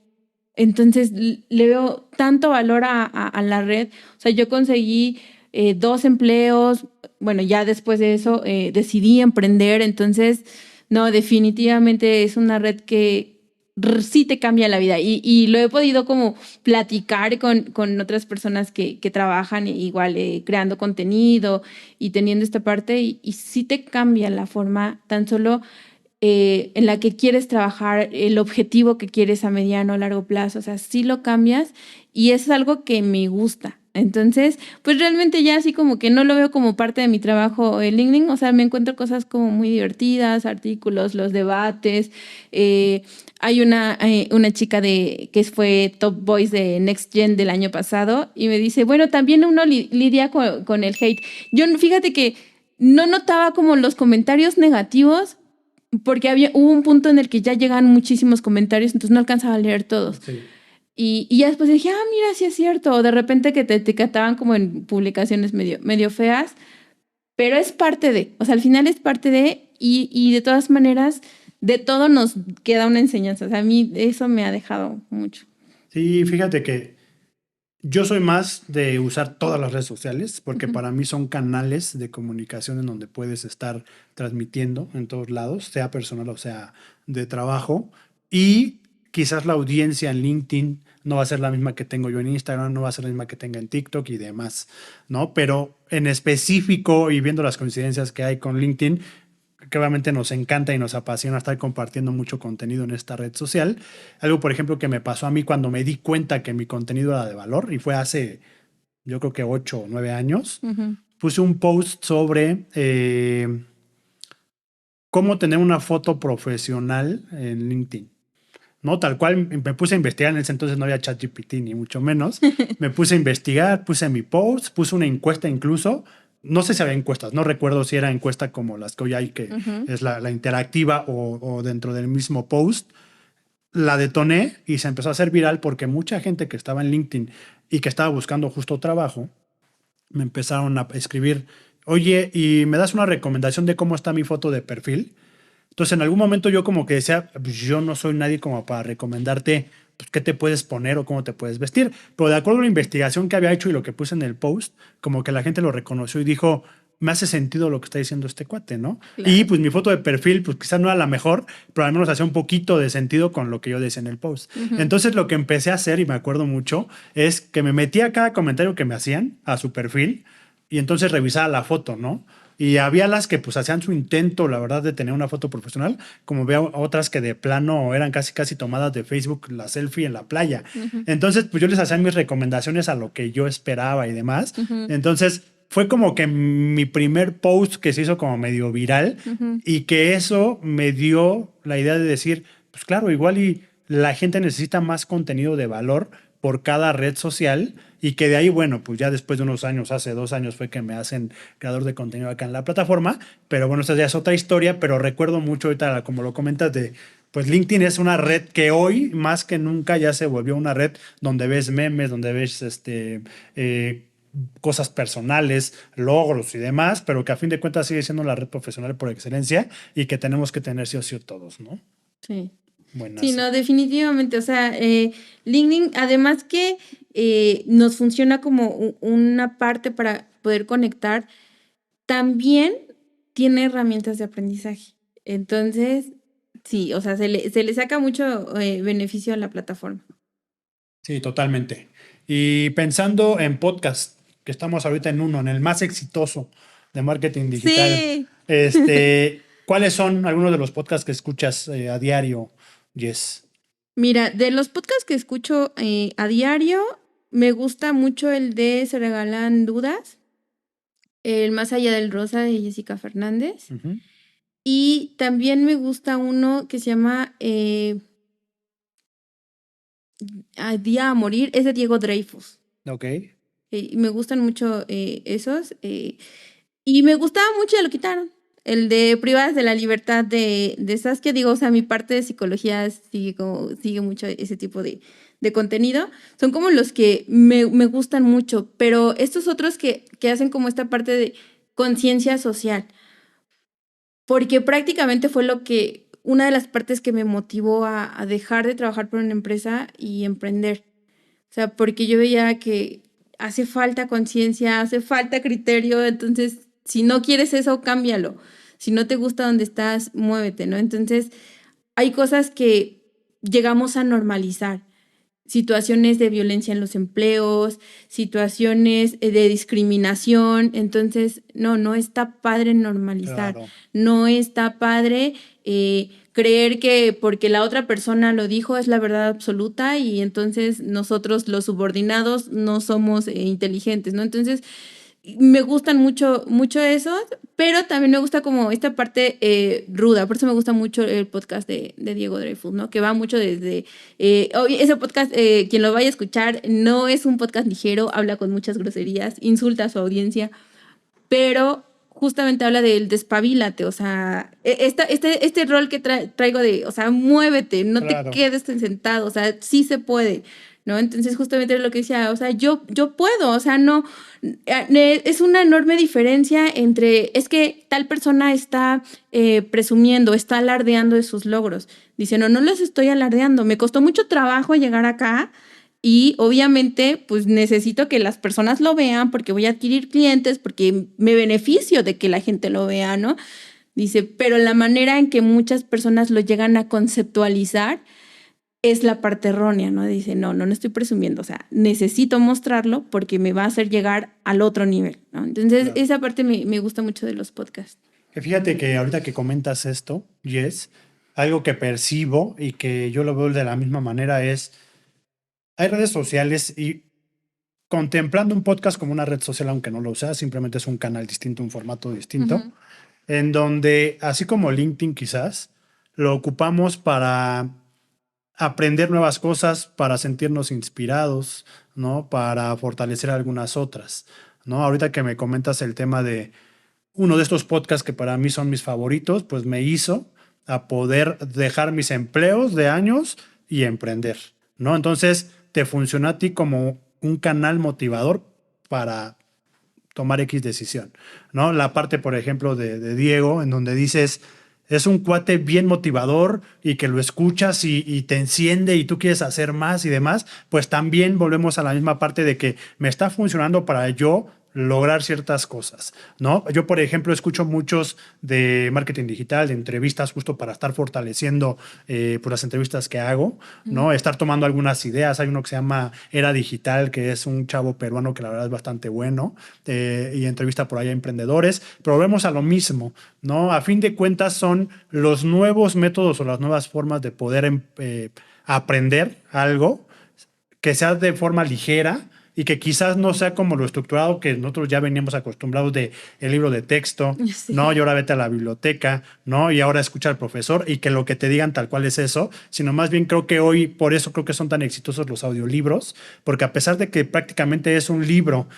Entonces, le veo tanto valor a la red. O sea, yo conseguí 2 empleos. Bueno, ya después de eso decidí emprender. Entonces, no, definitivamente es una red que sí te cambia la vida y lo he podido como platicar con otras personas que trabajan igual creando contenido y teniendo esta parte y sí te cambia la forma tan solo en la que quieres trabajar, el objetivo que quieres a mediano o largo plazo, o sea, sí lo cambias y es algo que me gusta. Entonces, pues realmente ya así como que no lo veo como parte de mi trabajo en LinkedIn, o sea, me encuentro cosas como muy divertidas, artículos, los debates. Hay una chica que fue Top Voice de Next Gen del año pasado y me dice, bueno, también uno lidia con el hate. Yo, fíjate que no notaba como los comentarios negativos porque hubo un punto en el que ya llegaban muchísimos comentarios, entonces no alcanzaba a leer todos. Sí. Y ya después dije, mira, sí es cierto. O de repente que te etiquetaban como en publicaciones medio feas, pero es parte de, o sea, al final es parte de, y de todas maneras, de todo nos queda una enseñanza. O sea, a mí eso me ha dejado mucho. Sí, fíjate que yo soy más de usar todas las redes sociales porque para mí son canales de comunicación en donde puedes estar transmitiendo en todos lados, sea personal o sea de trabajo. Y quizás la audiencia en LinkedIn no va a ser la misma que tengo yo en Instagram, no va a ser la misma que tenga en TikTok y demás, ¿no? Pero en específico y viendo las coincidencias que hay con LinkedIn, que obviamente nos encanta y nos apasiona estar compartiendo mucho contenido en esta red social. Algo, por ejemplo, que me pasó a mí cuando me di cuenta que mi contenido era de valor y fue hace, yo creo que 8 o 9 años, puse un post sobre cómo tener una foto profesional en LinkedIn. ¿No? Tal cual me puse a investigar, en ese entonces no había ChatGPT ni mucho menos. Me puse a investigar, puse mi post, puse una encuesta incluso. No sé si había encuestas, no recuerdo si era encuesta como las que hoy hay, que es la interactiva o dentro del mismo post. La detoné y se empezó a hacer viral porque mucha gente que estaba en LinkedIn y que estaba buscando justo trabajo, me empezaron a escribir, oye, ¿y me das una recomendación de cómo está mi foto de perfil? Entonces, en algún momento yo como que decía, pues yo no soy nadie como para recomendarte pues, qué te puedes poner o cómo te puedes vestir. Pero de acuerdo a la investigación que había hecho y lo que puse en el post, como que la gente lo reconoció y dijo, me hace sentido lo que está diciendo este cuate, ¿no? Claro. Y pues mi foto de perfil, pues quizás no era la mejor, pero al menos hacía un poquito de sentido con lo que yo decía en el post. Entonces, lo que empecé a hacer, y me acuerdo mucho, es que me metía a cada comentario que me hacían a su perfil y entonces revisaba la foto, ¿no? Y había las que pues hacían su intento, la verdad, de tener una foto profesional, como veo otras que de plano eran casi tomadas de Facebook, la selfie en la playa. Entonces, pues yo les hacía mis recomendaciones a lo que yo esperaba y demás. Entonces, fue como que mi primer post que se hizo como medio viral y que eso me dio la idea de decir, pues claro, igual y la gente necesita más contenido de valor por cada red social y que de ahí, bueno, pues ya después de unos años, hace 2 años fue que me hacen creador de contenido acá en la plataforma, pero bueno, esta ya es otra historia, pero recuerdo mucho ahorita, como lo comentas, de pues LinkedIn es una red que hoy más que nunca ya se volvió una red donde ves memes, donde ves cosas personales, logros y demás, pero que a fin de cuentas sigue siendo la red profesional por excelencia y que tenemos que tener sí o sí todos, ¿no? Sí. Buenazo. Sí, no, definitivamente. O sea, LinkedIn, además que nos funciona como una parte para poder conectar, también tiene herramientas de aprendizaje. Entonces, sí, o sea, se le saca mucho beneficio a la plataforma. Sí, totalmente. Y pensando en podcast, que estamos ahorita en el más exitoso de marketing digital, Sí. ¿cuáles son algunos de los podcasts que escuchas a diario, Jess? Mira, de los podcasts que escucho a diario, me gusta mucho el de Se Regalan Dudas, el Más Allá del Rosa de Jessica Fernández. Ujú. Y también me gusta uno que se llama Día a Morir, es de Diego Dreyfus. Ok. Me gustan mucho esos. Y me gustaba mucho, ya lo quitaron. El de Privadas de la Libertad de Saskia, digo, o sea, mi parte de psicología sigue mucho ese tipo de contenido. Son como los que me gustan mucho, pero estos otros que hacen como esta parte de conciencia social, porque prácticamente fue una de las partes que me motivó a dejar de trabajar por una empresa y emprender. O sea, porque yo veía que hace falta conciencia, hace falta criterio, entonces si no quieres eso, cámbialo. Si no te gusta donde estás, muévete, ¿no? Entonces, hay cosas que llegamos a normalizar. Situaciones de violencia en los empleos, situaciones de discriminación. Entonces, no está padre normalizar. Claro. No está padre creer que porque la otra persona lo dijo es la verdad absoluta y entonces nosotros los subordinados no somos inteligentes, ¿no? Entonces, me gustan mucho esos, pero también me gusta como esta parte ruda, por eso me gusta mucho el podcast de Diego Dreyfus, ¿no? Que va mucho desde... ese podcast, quien lo vaya a escuchar, no es un podcast ligero, habla con muchas groserías, insulta a su audiencia, pero justamente habla del despabilate, o sea, este rol que traigo de, o sea, muévete, no Claro. te quedes sentado, o sea, sí se puede, ¿no? Entonces justamente es lo que decía, o sea, yo puedo, o sea, no, es una enorme diferencia entre, es que tal persona está presumiendo, está alardeando de sus logros. Dice, no los estoy alardeando, me costó mucho trabajo llegar acá y obviamente pues necesito que las personas lo vean porque voy a adquirir clientes, porque me beneficio de que la gente lo vea, ¿no? Dice, pero la manera en que muchas personas lo llegan a conceptualizar es la parte errónea, ¿no? Dice, no estoy presumiendo, o sea, necesito mostrarlo porque me va a hacer llegar al otro nivel, ¿no? Entonces, Claro. esa parte me gusta mucho de los podcasts. Que fíjate que ahorita que comentas esto, Jess, algo que percibo y que yo lo veo de la misma manera es, hay redes sociales y contemplando un podcast como una red social, aunque no lo sea, simplemente es un canal distinto, un formato distinto, en donde, así como LinkedIn quizás, lo ocupamos para aprender nuevas cosas, para sentirnos inspirados, ¿no? Para fortalecer algunas otras, ¿no? Ahorita que me comentas el tema de uno de estos podcasts que para mí son mis favoritos, pues me hizo a poder dejar mis empleos de años y emprender, ¿no? Entonces, te funciona a ti como un canal motivador para tomar X decisión, ¿no? La parte, por ejemplo, de Diego, en donde dices, es un cuate bien motivador y que lo escuchas y te enciende y tú quieres hacer más y demás, pues también volvemos a la misma parte de que me está funcionando para yo lograr ciertas cosas, ¿no? Yo, por ejemplo, escucho muchos de marketing digital, de entrevistas justo para estar fortaleciendo pues las entrevistas que hago, ¿no? Estar tomando algunas ideas. Hay uno que se llama Era Digital, que es un chavo peruano que la verdad es bastante bueno y entrevista por ahí a emprendedores, pero volvemos a lo mismo, ¿no? A fin de cuentas son los nuevos métodos o las nuevas formas de poder aprender algo que sea de forma ligera y que quizás no sea como lo estructurado que nosotros ya veníamos acostumbrados de el libro de texto, Sí. ¿no? Y ahora vete a la biblioteca, ¿no? Y ahora escucha al profesor y que lo que te digan tal cual es eso, sino más bien creo que hoy, por eso creo que son tan exitosos los audiolibros, porque a pesar de que prácticamente es un libro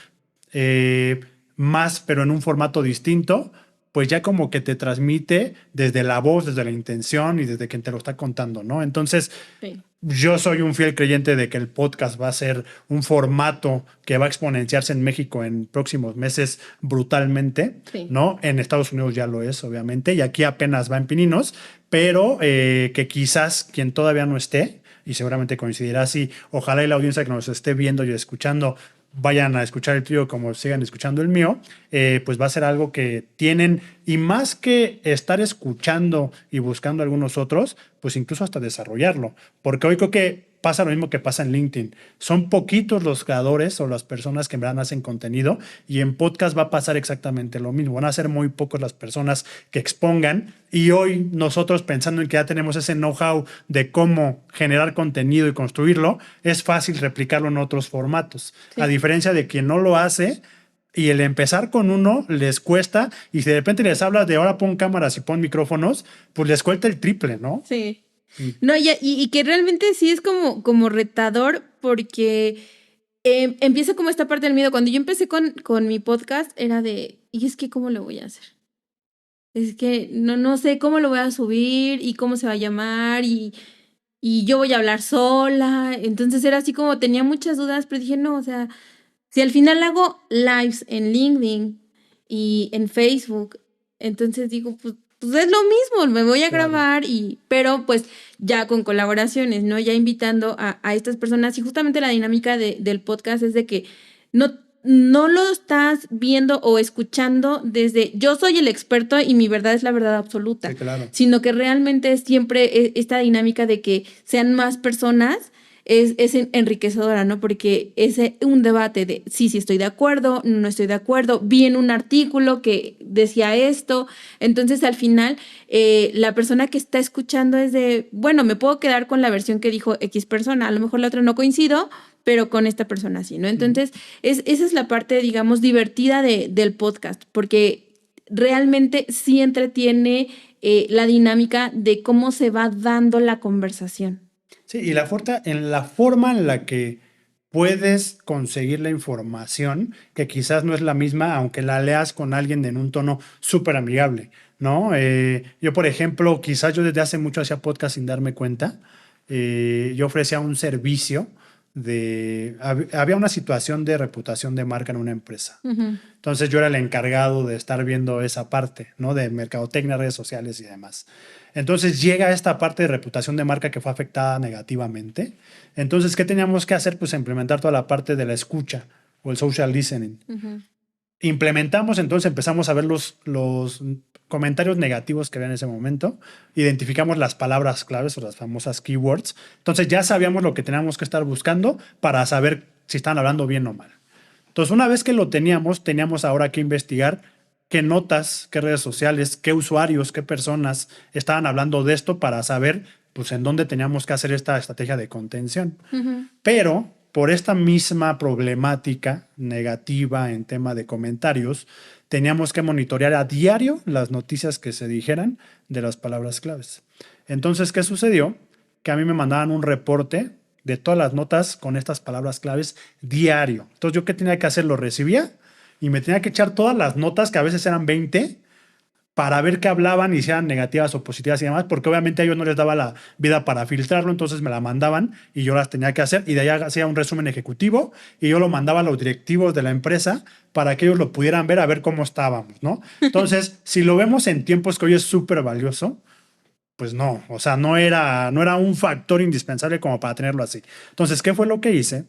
más, pero en un formato distinto, pues ya como que te transmite desde la voz, desde la intención y desde quien te lo está contando, ¿no? Entonces, Sí. yo soy un fiel creyente de que el podcast va a ser un formato que va a exponenciarse en México en próximos meses brutalmente, Sí. ¿no? En Estados Unidos ya lo es, obviamente, y aquí apenas va en pininos, pero que quizás quien todavía no esté, y seguramente coincidirá así, ojalá y la audiencia que nos esté viendo y escuchando vayan a escuchar el tuyo como sigan escuchando el mío, pues va a ser algo que tienen, y más que estar escuchando y buscando algunos otros, pues incluso hasta desarrollarlo, porque hoy creo que pasa lo mismo que pasa en LinkedIn. Son poquitos los creadores o las personas que en verdad hacen contenido, y en podcast va a pasar exactamente lo mismo. Van a ser muy pocos las personas que expongan, y hoy nosotros, pensando en que ya tenemos ese know-how de cómo generar contenido y construirlo, es fácil replicarlo en otros formatos. Sí. A diferencia de quien no lo hace, y el empezar con uno les cuesta, y si de repente les hablas de ahora pon cámaras y pon micrófonos, pues les cuesta el triple, ¿no? Sí. No, y que realmente sí es como retador, porque empieza como esta parte del miedo. Cuando yo empecé con mi podcast era de, ¿y es que cómo lo voy a hacer? Es que no sé cómo lo voy a subir y cómo se va a llamar y yo voy a hablar sola. Entonces era así como tenía muchas dudas, pero dije, no, o sea, si al final hago lives en LinkedIn y en Facebook, entonces digo, pues es lo mismo, me voy a Claro. grabar pero pues ya con colaboraciones, ¿no? Ya invitando a estas personas, y justamente la dinámica del podcast es de que no lo estás viendo o escuchando desde yo soy el experto y mi verdad es la verdad absoluta, Sí, claro. sino que realmente es siempre esta dinámica de que sean más personas. Es enriquecedora, ¿no? Porque es un debate de sí estoy de acuerdo, no estoy de acuerdo, vi en un artículo que decía esto. Entonces al final la persona que está escuchando es de, bueno, me puedo quedar con la versión que dijo X persona, a lo mejor la otra no coincido, pero con esta persona sí, ¿no? Entonces esa es la parte, digamos, divertida del podcast, porque realmente sí entretiene la dinámica de cómo se va dando la conversación. Sí, y la forma en la que puedes conseguir la información, que quizás no es la misma, aunque la leas con alguien en un tono súper amigable, ¿no? Yo, por ejemplo, quizás yo desde hace mucho hacía podcast sin darme cuenta. Yo ofrecía un servicio había una situación de reputación de marca en una empresa. Uh-huh. Entonces yo era el encargado de estar viendo esa parte, ¿no? De mercadotecnia, redes sociales y demás. Entonces llega esta parte de reputación de marca que fue afectada negativamente. Entonces, ¿qué teníamos que hacer? Pues implementar toda la parte de la escucha o el social listening. Uh-huh. Implementamos, entonces empezamos a ver los comentarios negativos que había en ese momento, identificamos las palabras claves o las famosas keywords, entonces ya sabíamos lo que teníamos que estar buscando para saber si estaban hablando bien o mal. Entonces, una vez que lo teníamos ahora que investigar qué notas, qué redes sociales, qué usuarios, qué personas estaban hablando de esto para saber pues en dónde teníamos que hacer esta estrategia de contención. Uh-huh. Pero por esta misma problemática negativa en tema de comentarios, teníamos que monitorear a diario las noticias que se dijeran de las palabras claves. Entonces, ¿qué sucedió? Que a mí me mandaban un reporte de todas las notas con estas palabras claves diario. Entonces, ¿yo qué tenía que hacer? Lo recibía y me tenía que echar todas las notas, que a veces eran 20, para ver qué hablaban y si eran negativas o positivas y demás, porque obviamente a ellos no les daba la vida para filtrarlo, entonces me la mandaban y yo las tenía que hacer, y de ahí hacía un resumen ejecutivo y yo lo mandaba a los directivos de la empresa para que ellos lo pudieran ver, a ver cómo estábamos, ¿no? Entonces, si lo vemos en tiempos que hoy es súper valioso, pues no, o sea, no era un factor indispensable como para tenerlo así. Entonces, ¿qué fue lo que hice?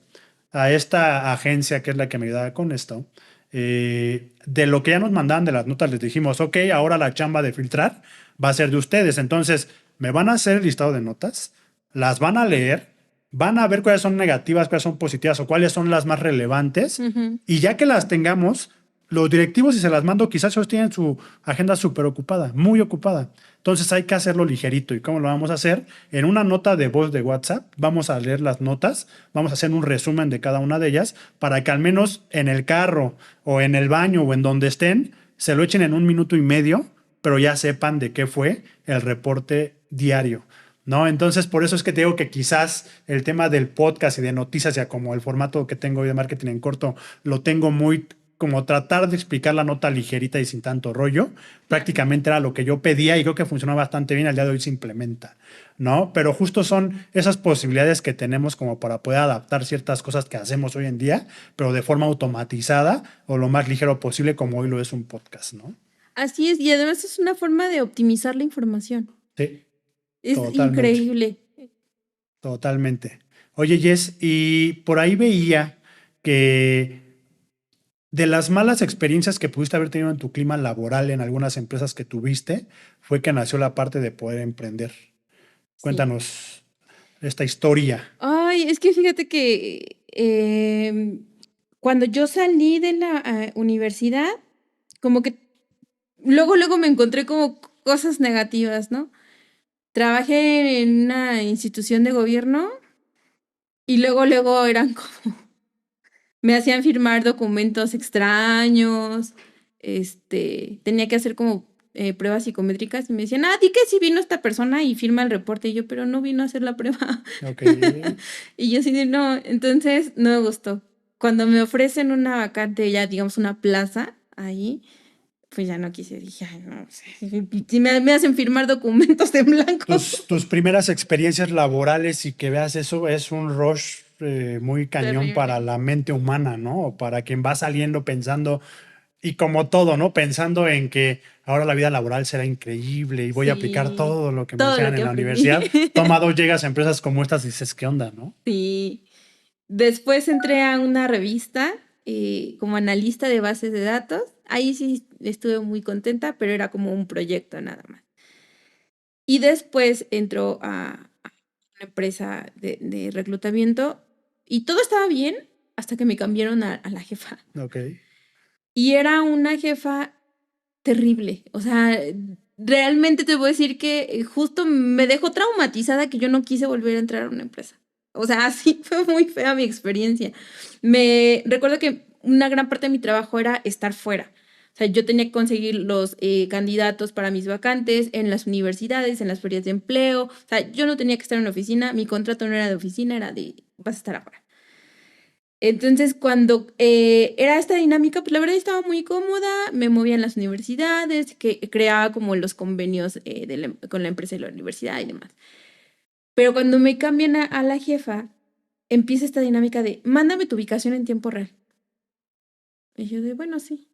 A esta agencia, que es la que me ayudaba con esto, de lo que ya nos mandaban de las notas, les dijimos, ok, ahora la chamba de filtrar va a ser de ustedes. Entonces, me van a hacer el listado de notas, las van a leer, van a ver cuáles son negativas, cuáles son positivas o cuáles son las más relevantes. Y ya que las tengamos, los directivos, si se las mando, quizás ellos tienen su agenda súper ocupada, muy ocupada. Entonces hay que hacerlo ligerito. ¿Y cómo lo vamos a hacer? En una nota de voz de WhatsApp vamos a leer las notas, vamos a hacer un resumen de cada una de ellas para que al menos en el carro o en el baño o en donde estén, se lo echen en 1 minuto y medio, pero ya sepan de qué fue el reporte diario, ¿no? Entonces, por eso es que te digo que quizás el tema del podcast y de noticias, ya como el formato que tengo hoy de marketing en corto, lo tengo muy como tratar de explicar la nota ligerita y sin tanto rollo. Prácticamente era lo que yo pedía y creo que funcionó bastante bien. Al día de hoy se implementa, ¿no? Pero justo son esas posibilidades que tenemos como para poder adaptar ciertas cosas que hacemos hoy en día, pero de forma automatizada o lo más ligero posible, como hoy lo es un podcast, ¿no? Así es, y además es una forma de optimizar la información. Sí, Es totalmente. increíble. Totalmente. Oye, Jess, y por ahí veía que de las malas experiencias que pudiste haber tenido en tu clima laboral en algunas empresas que tuviste, fue que nació la parte de poder emprender. Sí. Cuéntanos esta historia. Ay, es que fíjate que cuando yo salí de la universidad, como que luego me encontré como cosas negativas, ¿no? Trabajé en una institución de gobierno y luego eran como, me hacían firmar documentos extraños, tenía que hacer como pruebas psicométricas y me decían, di que sí vino esta persona y firma el reporte. Y yo, pero no vino a hacer la prueba. Ok. Y yo así de, no, entonces no me gustó. Cuando me ofrecen una vacante, ya digamos una plaza ahí, pues ya no quise, dije, ay, no, si me hacen firmar documentos en blanco. Tus primeras experiencias laborales y que veas eso es un rush muy cañón para Terrible. la mente humana, ¿no? O para quien va saliendo pensando, y como todo, ¿no? Pensando en que ahora la vida laboral será increíble y voy a aplicar Sí, todo lo que me todo lo enseñan que en la aprendí. universidad. Tomado, llegas a empresas como estas y dices, ¿qué onda, no? Sí. Después entré a una revista como analista de bases de datos. Ahí sí estuve muy contenta, pero era como un proyecto nada más. Y después entró a una empresa de reclutamiento y todo estaba bien hasta que me cambiaron a la jefa. Ok. Y era una jefa terrible. O sea, realmente te voy a decir que justo me dejó traumatizada que yo no quise volver a entrar a una empresa. O sea, así fue muy fea mi experiencia. Me recuerdo que una gran parte de mi trabajo era estar fuera. O sea, yo tenía que conseguir los candidatos para mis vacantes en las universidades, en las ferias de empleo. O sea, yo no tenía que estar en la oficina. Mi contrato no era de oficina, era de vas a estar afuera. Entonces, cuando era esta dinámica, pues la verdad estaba muy cómoda, me movía en las universidades, que creaba como los convenios con la empresa de la universidad y demás. Pero cuando me cambian a la jefa, empieza esta dinámica de, mándame tu ubicación en tiempo real. Y yo de, bueno, sí.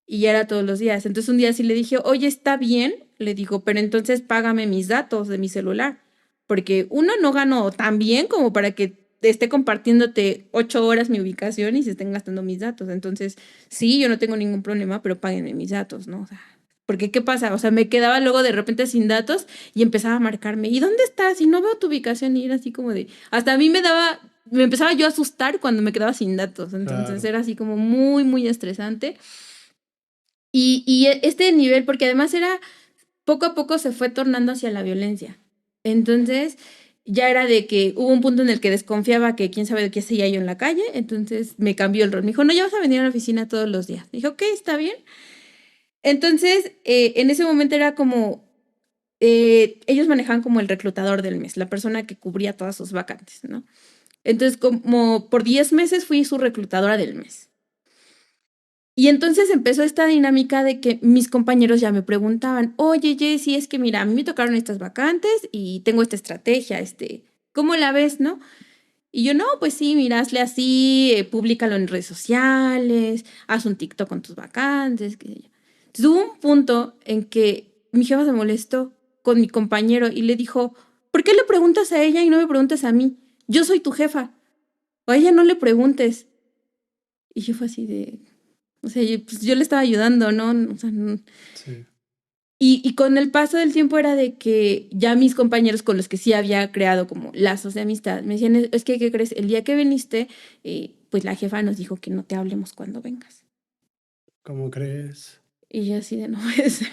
Y ya era todos los días. Entonces un día sí le dije, oye, está bien, le digo, pero entonces págame mis datos de mi celular. Porque uno, no gano tan bien como para que esté compartiéndote 8 horas mi ubicación y se estén gastando mis datos. Entonces, sí, yo no tengo ningún problema, pero páguenme mis datos, ¿no? O sea, porque ¿qué pasa? O sea, me quedaba luego de repente sin datos y empezaba a marcarme, ¿y dónde estás? Y no veo tu ubicación y era así como de, hasta a mí me empezaba yo a asustar cuando me quedaba sin datos. Entonces Claro. era así como muy, muy estresante. Y este nivel, porque además era, poco a poco se fue tornando hacia la violencia. Entonces, ya era de que hubo un punto en el que desconfiaba que quién sabe de qué hacía yo en la calle, entonces me cambió el rol. Me dijo, no, ya vas a venir a la oficina todos los días. Dije, ok, está bien. Entonces, en ese momento era como, ellos manejaban como el reclutador del mes, la persona que cubría todas sus vacantes, ¿no? Entonces, como por 10 meses fui su reclutadora del mes. Y entonces empezó esta dinámica de que mis compañeros ya me preguntaban, oye, Jessie, es que mira, a mí me tocaron estas vacantes y tengo esta estrategia, ¿cómo la ves, no? Y yo, no, pues sí, mira, hazle así, públicalo en redes sociales, haz un TikTok con tus vacantes, qué sé yo. Entonces hubo un punto en que mi jefa se molestó con mi compañero y le dijo, ¿por qué le preguntas a ella y no me preguntas a mí? Yo soy tu jefa, o a ella no le preguntes. Y yo fue así de... O sea, pues yo le estaba ayudando, ¿no? O sea, Sí. y con el paso del tiempo era de que ya mis compañeros con los que sí había creado como lazos de amistad me decían, es que, ¿qué crees? El día que viniste, pues la jefa nos dijo que no te hablemos cuando vengas. ¿Cómo crees? Y yo así de, no puede ser.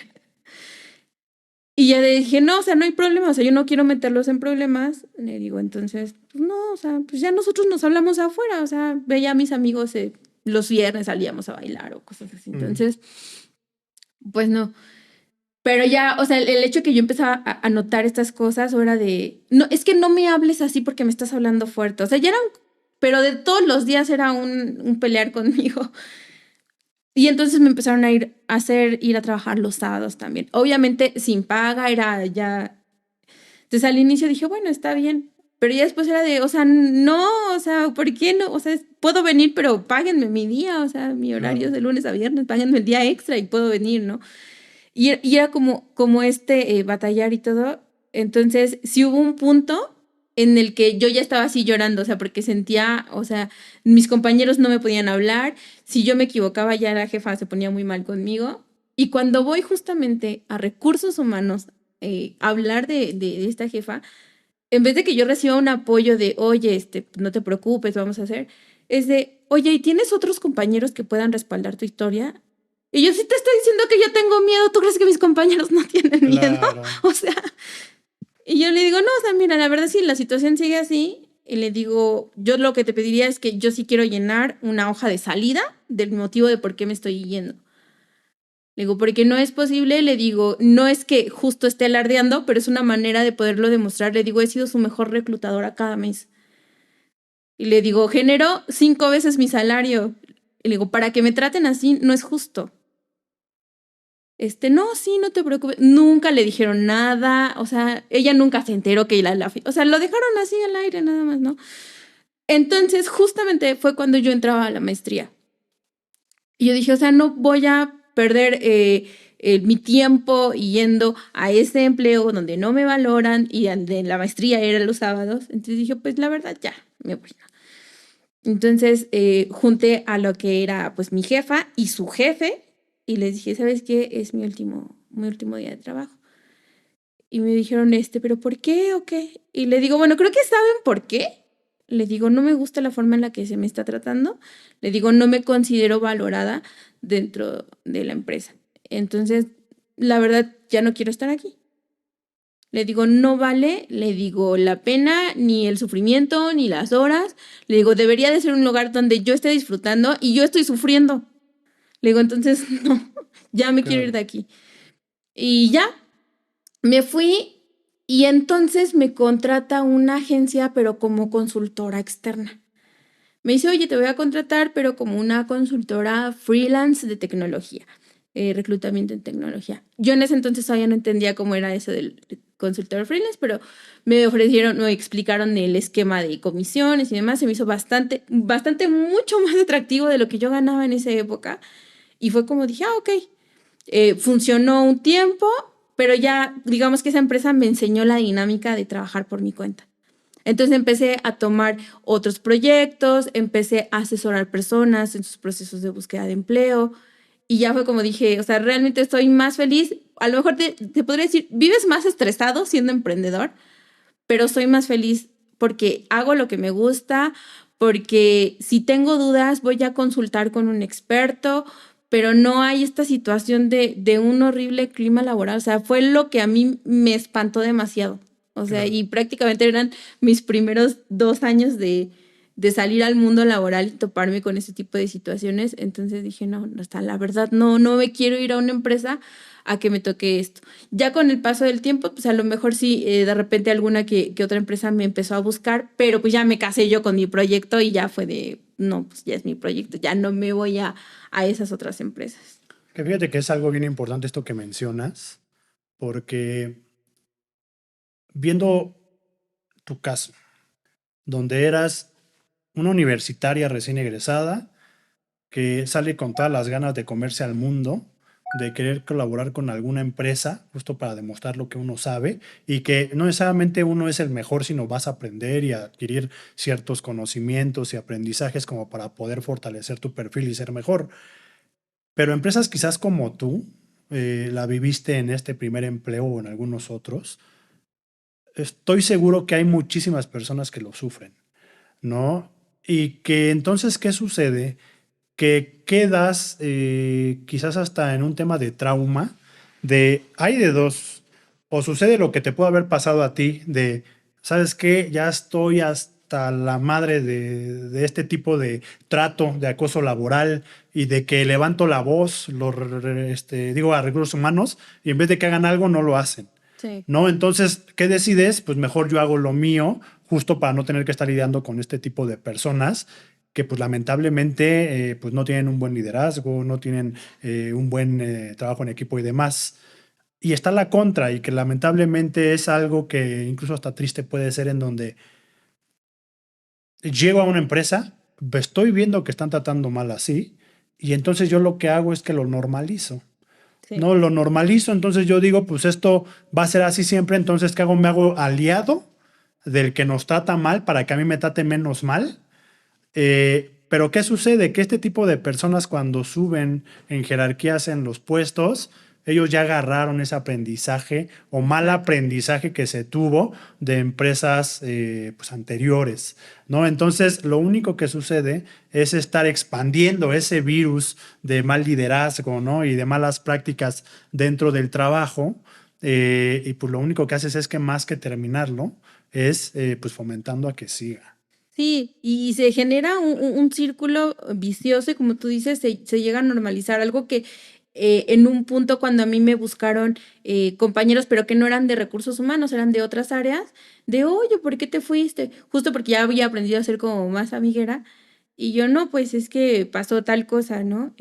Y ya dije, no, o sea, no hay problema, o sea, yo no quiero meterlos en problemas. Le digo, entonces, pues no, o sea, pues ya nosotros nos hablamos afuera, o sea, veía a mis amigos, los viernes salíamos a bailar o cosas así. Entonces, pues no. Pero ya, o sea, el hecho de que yo empezaba a notar estas cosas, o era de, no, es que no me hables así porque me estás hablando fuerte. O sea, ya era pero de todos los días era un pelear conmigo. Y entonces me empezaron a hacer ir a trabajar los sábados también. Obviamente sin paga, era ya... Entonces al inicio dije, bueno, está bien. Pero ya después era de, o sea, no, o sea, ¿por qué no? O sea, puedo venir, pero páguenme mi día, o sea, mi horario es de lunes a viernes, páguenme el día extra y puedo venir, ¿no? Y era como batallar y todo. Entonces, sí hubo un punto en el que yo ya estaba así llorando, o sea, porque sentía, o sea, mis compañeros no me podían hablar. Si yo me equivocaba, ya la jefa se ponía muy mal conmigo. Y cuando voy justamente a recursos humanos a hablar de esta jefa, en vez de que yo reciba un apoyo de, oye, no te preocupes, vamos a hacer, es de, oye, ¿y tienes otros compañeros que puedan respaldar tu historia? Y yo sí te estoy diciendo que yo tengo miedo, ¿tú crees que mis compañeros no tienen miedo? Claro. O sea, y yo le digo, no, o sea, mira, la verdad, si la situación sigue así, y le digo, yo lo que te pediría es que yo sí quiero llenar una hoja de salida del motivo de por qué me estoy yendo. Le digo, porque no es posible, le digo, no es que justo esté alardeando, pero es una manera de poderlo demostrar. Le digo, he sido su mejor reclutadora cada mes. Y le digo, genero 5 veces mi salario. Y le digo, para que me traten así, no es justo. No, sí, no te preocupes. Nunca le dijeron nada. O sea, ella nunca se enteró que o sea, lo dejaron así al aire nada más, ¿no? Entonces, justamente fue cuando yo entraba a la maestría. Y yo dije, o sea, no voy a perder mi tiempo yendo a ese empleo donde no me valoran y donde la maestría era los sábados. Entonces dije, pues la verdad ya, me voy. Entonces junté a lo que era pues mi jefa y su jefe y les dije, ¿sabes qué? Es mi último día de trabajo. Y me dijeron, ¿pero por qué o qué? Y le digo, bueno, creo que saben por qué. Le digo, no me gusta la forma en la que se me está tratando. Le digo, no me considero valorada dentro de la empresa. Entonces, la verdad, ya no quiero estar aquí. Le digo, no vale, le digo, la pena, ni el sufrimiento, ni las horas. Le digo, debería de ser un lugar donde yo esté disfrutando y yo estoy sufriendo. Le digo, entonces, no, ya me quiero ir de aquí. Y ya, me fui y entonces me contrata una agencia, pero como consultora externa. Me dice, oye, te voy a contratar, pero como una consultora freelance de tecnología, reclutamiento en tecnología. Yo en ese entonces todavía no entendía cómo era eso del consultor freelance, pero me explicaron el esquema de comisiones y demás. Se me hizo bastante, mucho más atractivo de lo que yo ganaba en esa época. Y fue como dije, ok, funcionó un tiempo, pero ya digamos que esa empresa me enseñó la dinámica de trabajar por mi cuenta. Entonces empecé a tomar otros proyectos, empecé a asesorar personas en sus procesos de búsqueda de empleo y ya fue como dije, o sea, realmente estoy más feliz. A lo mejor te podría decir, vives más estresado siendo emprendedor, pero soy más feliz porque hago lo que me gusta, porque si tengo dudas voy a consultar con un experto, pero no hay esta situación de un horrible clima laboral. O sea, fue lo que a mí me espantó demasiado. O sea, Claro. y prácticamente eran mis primeros 2 años de salir al mundo laboral y toparme con ese tipo de situaciones. Entonces dije, no, hasta la verdad, no me quiero ir a una empresa a que me toque esto. Ya con el paso del tiempo, pues a lo mejor sí, de repente alguna que otra empresa me empezó a buscar, pero pues ya me casé yo con mi proyecto y ya fue de, no, pues ya es mi proyecto, ya no me voy a esas otras empresas. Que fíjate que es algo bien importante esto que mencionas, porque viendo tu caso, donde eras una universitaria recién egresada, que sale con todas las ganas de comerse al mundo, de querer colaborar con alguna empresa, justo para demostrar lo que uno sabe, y que no necesariamente uno es el mejor, sino vas a aprender y a adquirir ciertos conocimientos y aprendizajes como para poder fortalecer tu perfil y ser mejor. Pero empresas quizás como tú, la viviste en este primer empleo o en algunos otros, estoy seguro que hay muchísimas personas que lo sufren, ¿no? Y que entonces, ¿qué sucede? Que quedas quizás hasta en un tema de trauma, hay de dos, o sucede lo que te puede haber pasado a ti, de, ¿sabes qué? Ya estoy hasta la madre de este tipo de trato, de acoso laboral y de que levanto la voz, digo a recursos humanos, y en vez de que hagan algo, no lo hacen. Sí. ¿No? Entonces, ¿qué decides? Pues mejor yo hago lo mío, justo para no tener que estar lidiando con este tipo de personas que pues lamentablemente pues no tienen un buen liderazgo, no tienen un buen trabajo en equipo y demás. Y está la contra, y que lamentablemente es algo que incluso hasta triste puede ser, en donde llego a una empresa, estoy viendo que están tratando mal así, y entonces yo lo que hago es que lo normalizo. Sí. No, lo normalizo, entonces yo digo, pues esto va a ser así siempre, entonces ¿qué hago? Me hago aliado del que nos trata mal para que a mí me trate menos mal. Pero ¿qué sucede? Que este tipo de personas, cuando suben en jerarquías en los puestos, ellos ya agarraron ese aprendizaje o mal Exacto. aprendizaje que se tuvo de empresas pues anteriores, ¿no? Entonces, lo único que sucede es estar expandiendo ese virus de mal liderazgo, ¿no? Y de malas prácticas dentro del trabajo. Y pues lo único que haces es que, más que terminarlo, es pues fomentando a que siga. Sí, y se genera un círculo vicioso y como tú dices, se llega a normalizar algo que en un punto cuando a mí me buscaron compañeros, pero que no eran de recursos humanos, eran de otras áreas, de, oye, ¿por qué te fuiste? Justo porque ya había aprendido a ser como más amiguera. Y yo, no, pues es que pasó tal cosa, ¿no?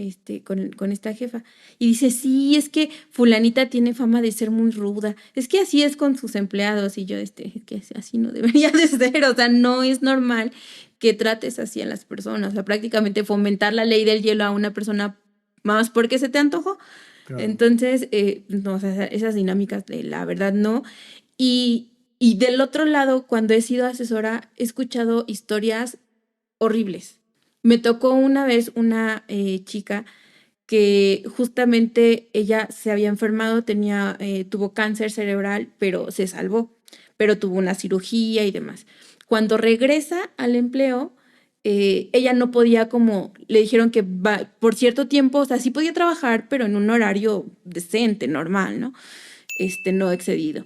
Con esta jefa. Y dice, sí, es que fulanita tiene fama de ser muy ruda. Es que así es con sus empleados. Y yo, es que así no debería de ser. O sea, no es normal que trates así a las personas. O sea, prácticamente fomentar la ley del hielo a una persona más porque se te antojó. Claro. Entonces, no, o sea, esas dinámicas, la verdad, no. Y del otro lado, cuando he sido asesora, he escuchado historias horribles. Me tocó una vez una chica que justamente ella se había enfermado, tuvo cáncer cerebral, pero se salvó, pero tuvo una cirugía y demás. Cuando regresa al empleo, ella no podía como, le dijeron que por cierto tiempo, o sea, sí podía trabajar, pero en un horario decente, normal, ¿no? No excedido.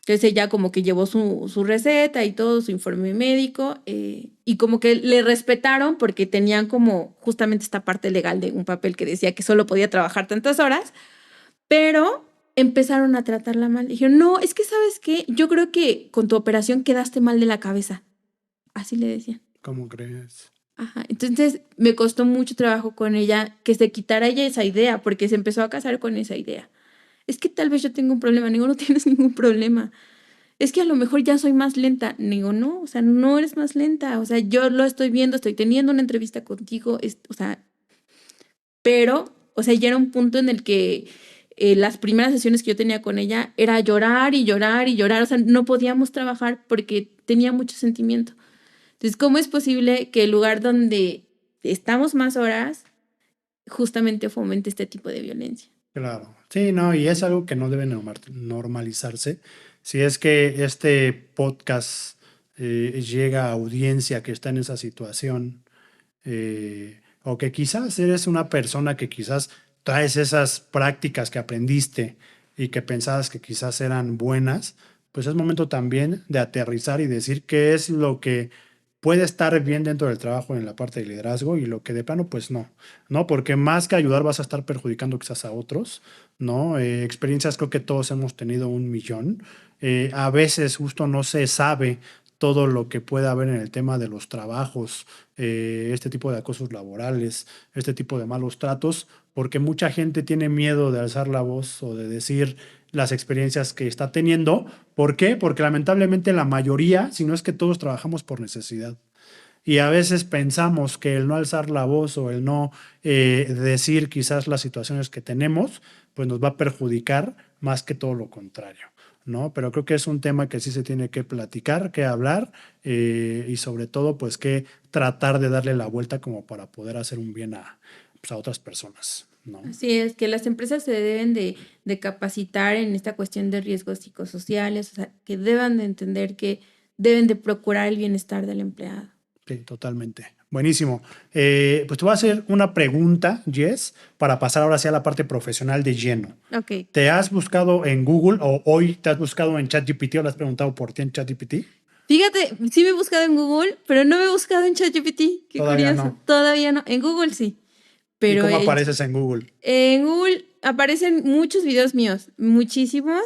Entonces ella como que llevó su receta y todo, su informe médico, y como que le respetaron porque tenían como justamente esta parte legal de un papel que decía que solo podía trabajar tantas horas, pero empezaron a tratarla mal. Dijeron, no, es que ¿sabes qué? Yo creo que con tu operación quedaste mal de la cabeza. Así le decían. ¿Cómo crees? Ajá. Entonces me costó mucho trabajo con ella que se quitara ella esa idea, porque se empezó a casar con esa idea. Es que tal vez yo tengo un problema. Digo, no tienes ningún problema. Es que a lo mejor ya soy más lenta. Digo, no, o sea, no eres más lenta. O sea, yo lo estoy viendo, estoy teniendo una entrevista contigo, o sea, pero, o sea, ya era un punto en el que las primeras sesiones que yo tenía con ella era llorar y llorar y llorar. O sea, no podíamos trabajar porque tenía mucho sentimiento. Entonces, ¿cómo es posible que el lugar donde estamos más horas justamente fomente este tipo de violencia? Claro. Sí, no, y es algo que no debe normalizarse. Si es que este podcast llega a audiencia que está en esa situación, o que quizás eres una persona que quizás traes esas prácticas que aprendiste y que pensabas que quizás eran buenas, pues es momento también de aterrizar y decir qué es lo que puede estar bien dentro del trabajo en la parte de liderazgo y lo que de plano, pues no, ¿no? Porque más que ayudar vas a estar perjudicando quizás a otros, ¿no? Experiencias creo que todos hemos tenido un millón. A veces justo no se sabe todo lo que puede haber en el tema de los trabajos, este tipo de acosos laborales, este tipo de malos tratos, porque mucha gente tiene miedo de alzar la voz o de decir las experiencias que está teniendo. ¿Por qué? Porque lamentablemente la mayoría, si no es que todos, trabajamos por necesidad. Y a veces pensamos que el no alzar la voz o el no decir quizás las situaciones que tenemos, pues nos va a perjudicar más que todo lo contrario, ¿no? Pero creo que es un tema que sí se tiene que platicar, que hablar y sobre todo pues que tratar de darle la vuelta como para poder hacer un bien pues, a otras personas, ¿no? Así es, que las empresas se deben de capacitar en esta cuestión de riesgos psicosociales, o sea, que deban de entender que deben de procurar el bienestar del empleado. Sí, totalmente. Buenísimo. Pues te voy a hacer una pregunta, Jess, para pasar ahora sí a la parte profesional de lleno. Ok. ¿Te has buscado en Google o hoy te has buscado en ChatGPT o le has preguntado por ti en ChatGPT? Fíjate, sí me he buscado en Google, pero no me he buscado en ChatGPT. Qué Todavía curioso. no. Todavía no. En Google sí. ¿Y Pero cómo apareces en Google? en Google aparecen muchos videos míos, muchísimos.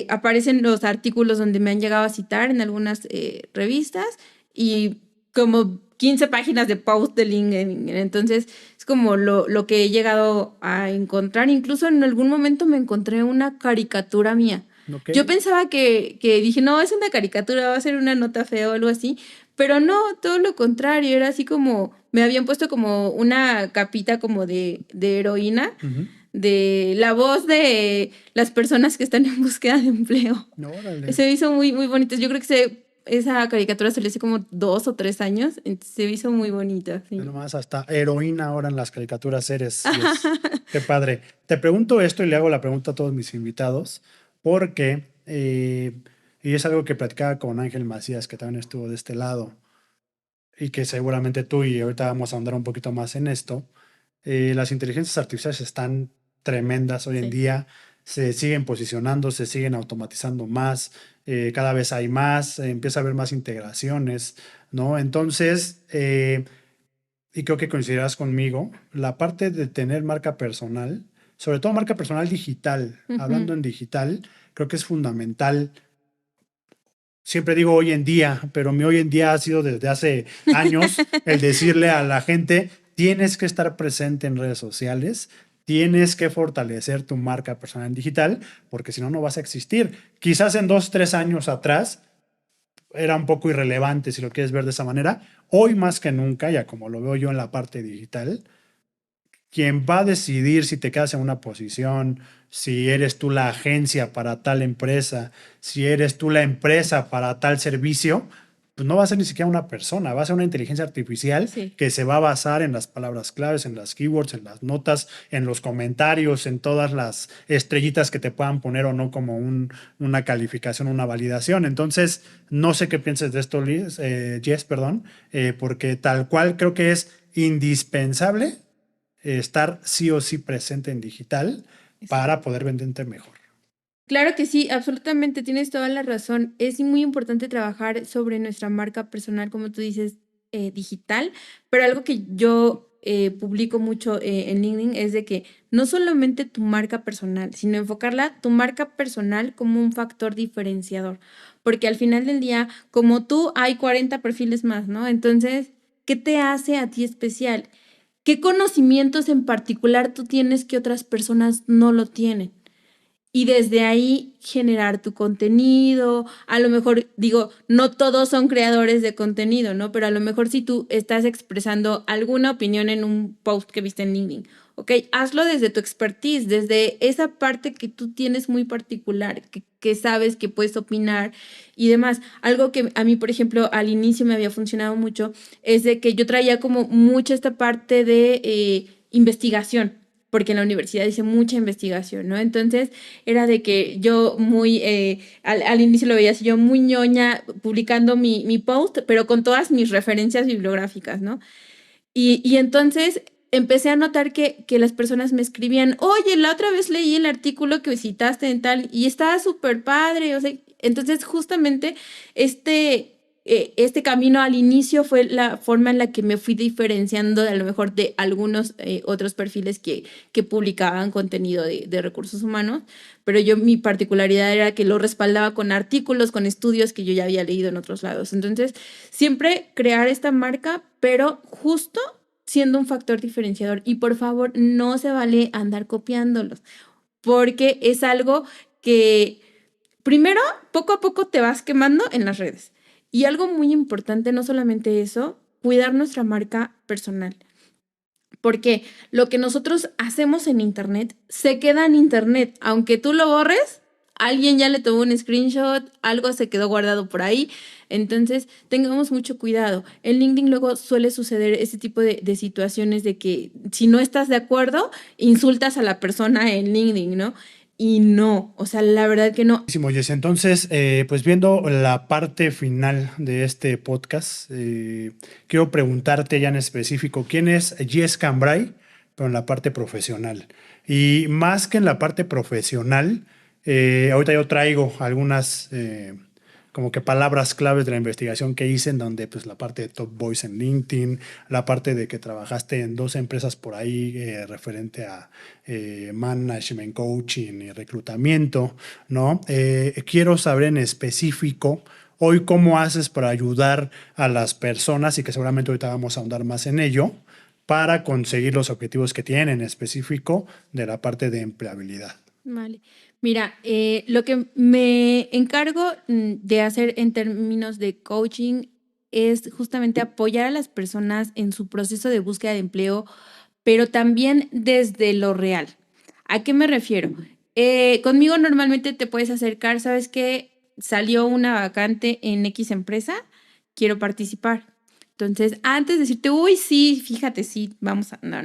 Aparecen los artículos donde me han llegado a citar en algunas revistas y como 15 páginas de post de LinkedIn. Entonces, es como lo que he llegado a encontrar. Incluso en algún momento me encontré una caricatura mía. Okay. Yo pensaba que dije, no, es una caricatura, va a ser una nota fea o algo así. Pero no, todo lo contrario, era así como, me habían puesto como una capita como de heroína, de la voz de las personas que están en búsqueda de empleo. Órale. Se hizo muy, muy bonito. Yo creo que esa caricatura se le hizo como 2 o 3 años, entonces se hizo muy bonita. Sí. Nomás hasta heroína ahora en las caricaturas eres. Qué padre. Te pregunto esto y le hago la pregunta a todos mis invitados, porque, y es algo que platicaba con Ángel Macías, que también estuvo de este lado, y que seguramente tú y ahorita vamos a ahondar un poquito más en esto. Las inteligencias artificiales están tremendas hoy en día, se siguen posicionando, se siguen automatizando más, cada vez hay más, empieza a haber más integraciones, ¿no? Entonces, y creo que coincidirás conmigo, la parte de tener marca personal, sobre todo marca personal digital, hablando en digital, creo que es fundamental. Siempre digo hoy en día, pero mi hoy en día ha sido desde hace años el decirle a la gente, tienes que estar presente en redes sociales, tienes que fortalecer tu marca personal digital, porque si no, no vas a existir. Quizás en 2, 3 años atrás era un poco irrelevante si lo quieres ver de esa manera. Hoy más que nunca, ya como lo veo yo en la parte digital, quien va a decidir si te quedas en una posición, si eres tú la agencia para tal empresa, si eres tú la empresa para tal servicio, pues no va a ser ni siquiera una persona, va a ser una inteligencia artificial que se va a basar en las palabras claves, en las keywords, en las notas, en los comentarios, en todas las estrellitas que te puedan poner o no como una calificación, una validación. Entonces, no sé qué pienses de esto, Jess, porque tal cual creo que es indispensable estar sí o sí presente en digital para poder venderte mejor. Claro que sí, absolutamente, tienes toda la razón. Es muy importante trabajar sobre nuestra marca personal, como tú dices, digital, pero algo que yo publico mucho en LinkedIn es de que no solamente tu marca personal, sino enfocarla, tu marca personal como un factor diferenciador, porque al final del día, como tú, hay 40 perfiles más, ¿no? Entonces, ¿qué te hace a ti especial? ¿Qué conocimientos en particular tú tienes que otras personas no lo tienen? Y desde ahí generar tu contenido. A lo mejor, digo, no todos son creadores de contenido, ¿no? Pero a lo mejor si tú estás expresando alguna opinión en un post que viste en LinkedIn, ok, hazlo desde tu expertise, desde esa parte que tú tienes muy particular, que sabes que puedes opinar y demás. Algo que a mí, por ejemplo, al inicio me había funcionado mucho es de que yo traía como mucha esta parte de investigación, porque en la universidad hice mucha investigación, ¿no? Entonces era de que yo muy, al inicio lo veía así, yo muy ñoña publicando mi post, pero con todas mis referencias bibliográficas, ¿no? Y entonces empecé a notar que las personas me escribían, oye, la otra vez leí el artículo que visitaste en tal y estaba súper padre. O sea, entonces justamente este camino al inicio fue la forma en la que me fui diferenciando a lo mejor de algunos otros perfiles que publicaban contenido de recursos humanos, pero mi particularidad era que lo respaldaba con artículos, con estudios que yo ya había leído en otros lados. Entonces, siempre crear esta marca, pero justo siendo un factor diferenciador. Y por favor, no se vale andar copiándolos, porque es algo que primero, poco a poco te vas quemando en las redes. Y algo muy importante, no solamente eso, cuidar nuestra marca personal. Porque lo que nosotros hacemos en internet se queda en internet. Aunque tú lo borres, alguien ya le tomó un screenshot, algo se quedó guardado por ahí. Entonces, tengamos mucho cuidado. En LinkedIn luego suele suceder este tipo de situaciones de que si no estás de acuerdo, insultas a la persona en LinkedIn, ¿no? Y no, o sea, la verdad que no. Jess, entonces, pues viendo la parte final de este podcast, quiero preguntarte ya en específico, ¿quién es Jess Cambrai, pero en la parte profesional? Y más que en la parte profesional, ahorita yo traigo algunas como que palabras claves de la investigación que hice, en donde pues la parte de Top Voice en LinkedIn, la parte de que trabajaste en 2 empresas por ahí referente a management, coaching y reclutamiento, ¿no? Quiero saber en específico hoy cómo haces para ayudar a las personas, y que seguramente ahorita vamos a ahondar más en ello, para conseguir los objetivos que tienen en específico de la parte de empleabilidad. Vale. Mira, lo que me encargo de hacer en términos de coaching es justamente apoyar a las personas en su proceso de búsqueda de empleo, pero también desde lo real. ¿A qué me refiero? Conmigo normalmente te puedes acercar, ¿sabes qué? Salió una vacante en X empresa, quiero participar. Entonces, antes de decirte, uy, sí, fíjate, sí, vamos a... No.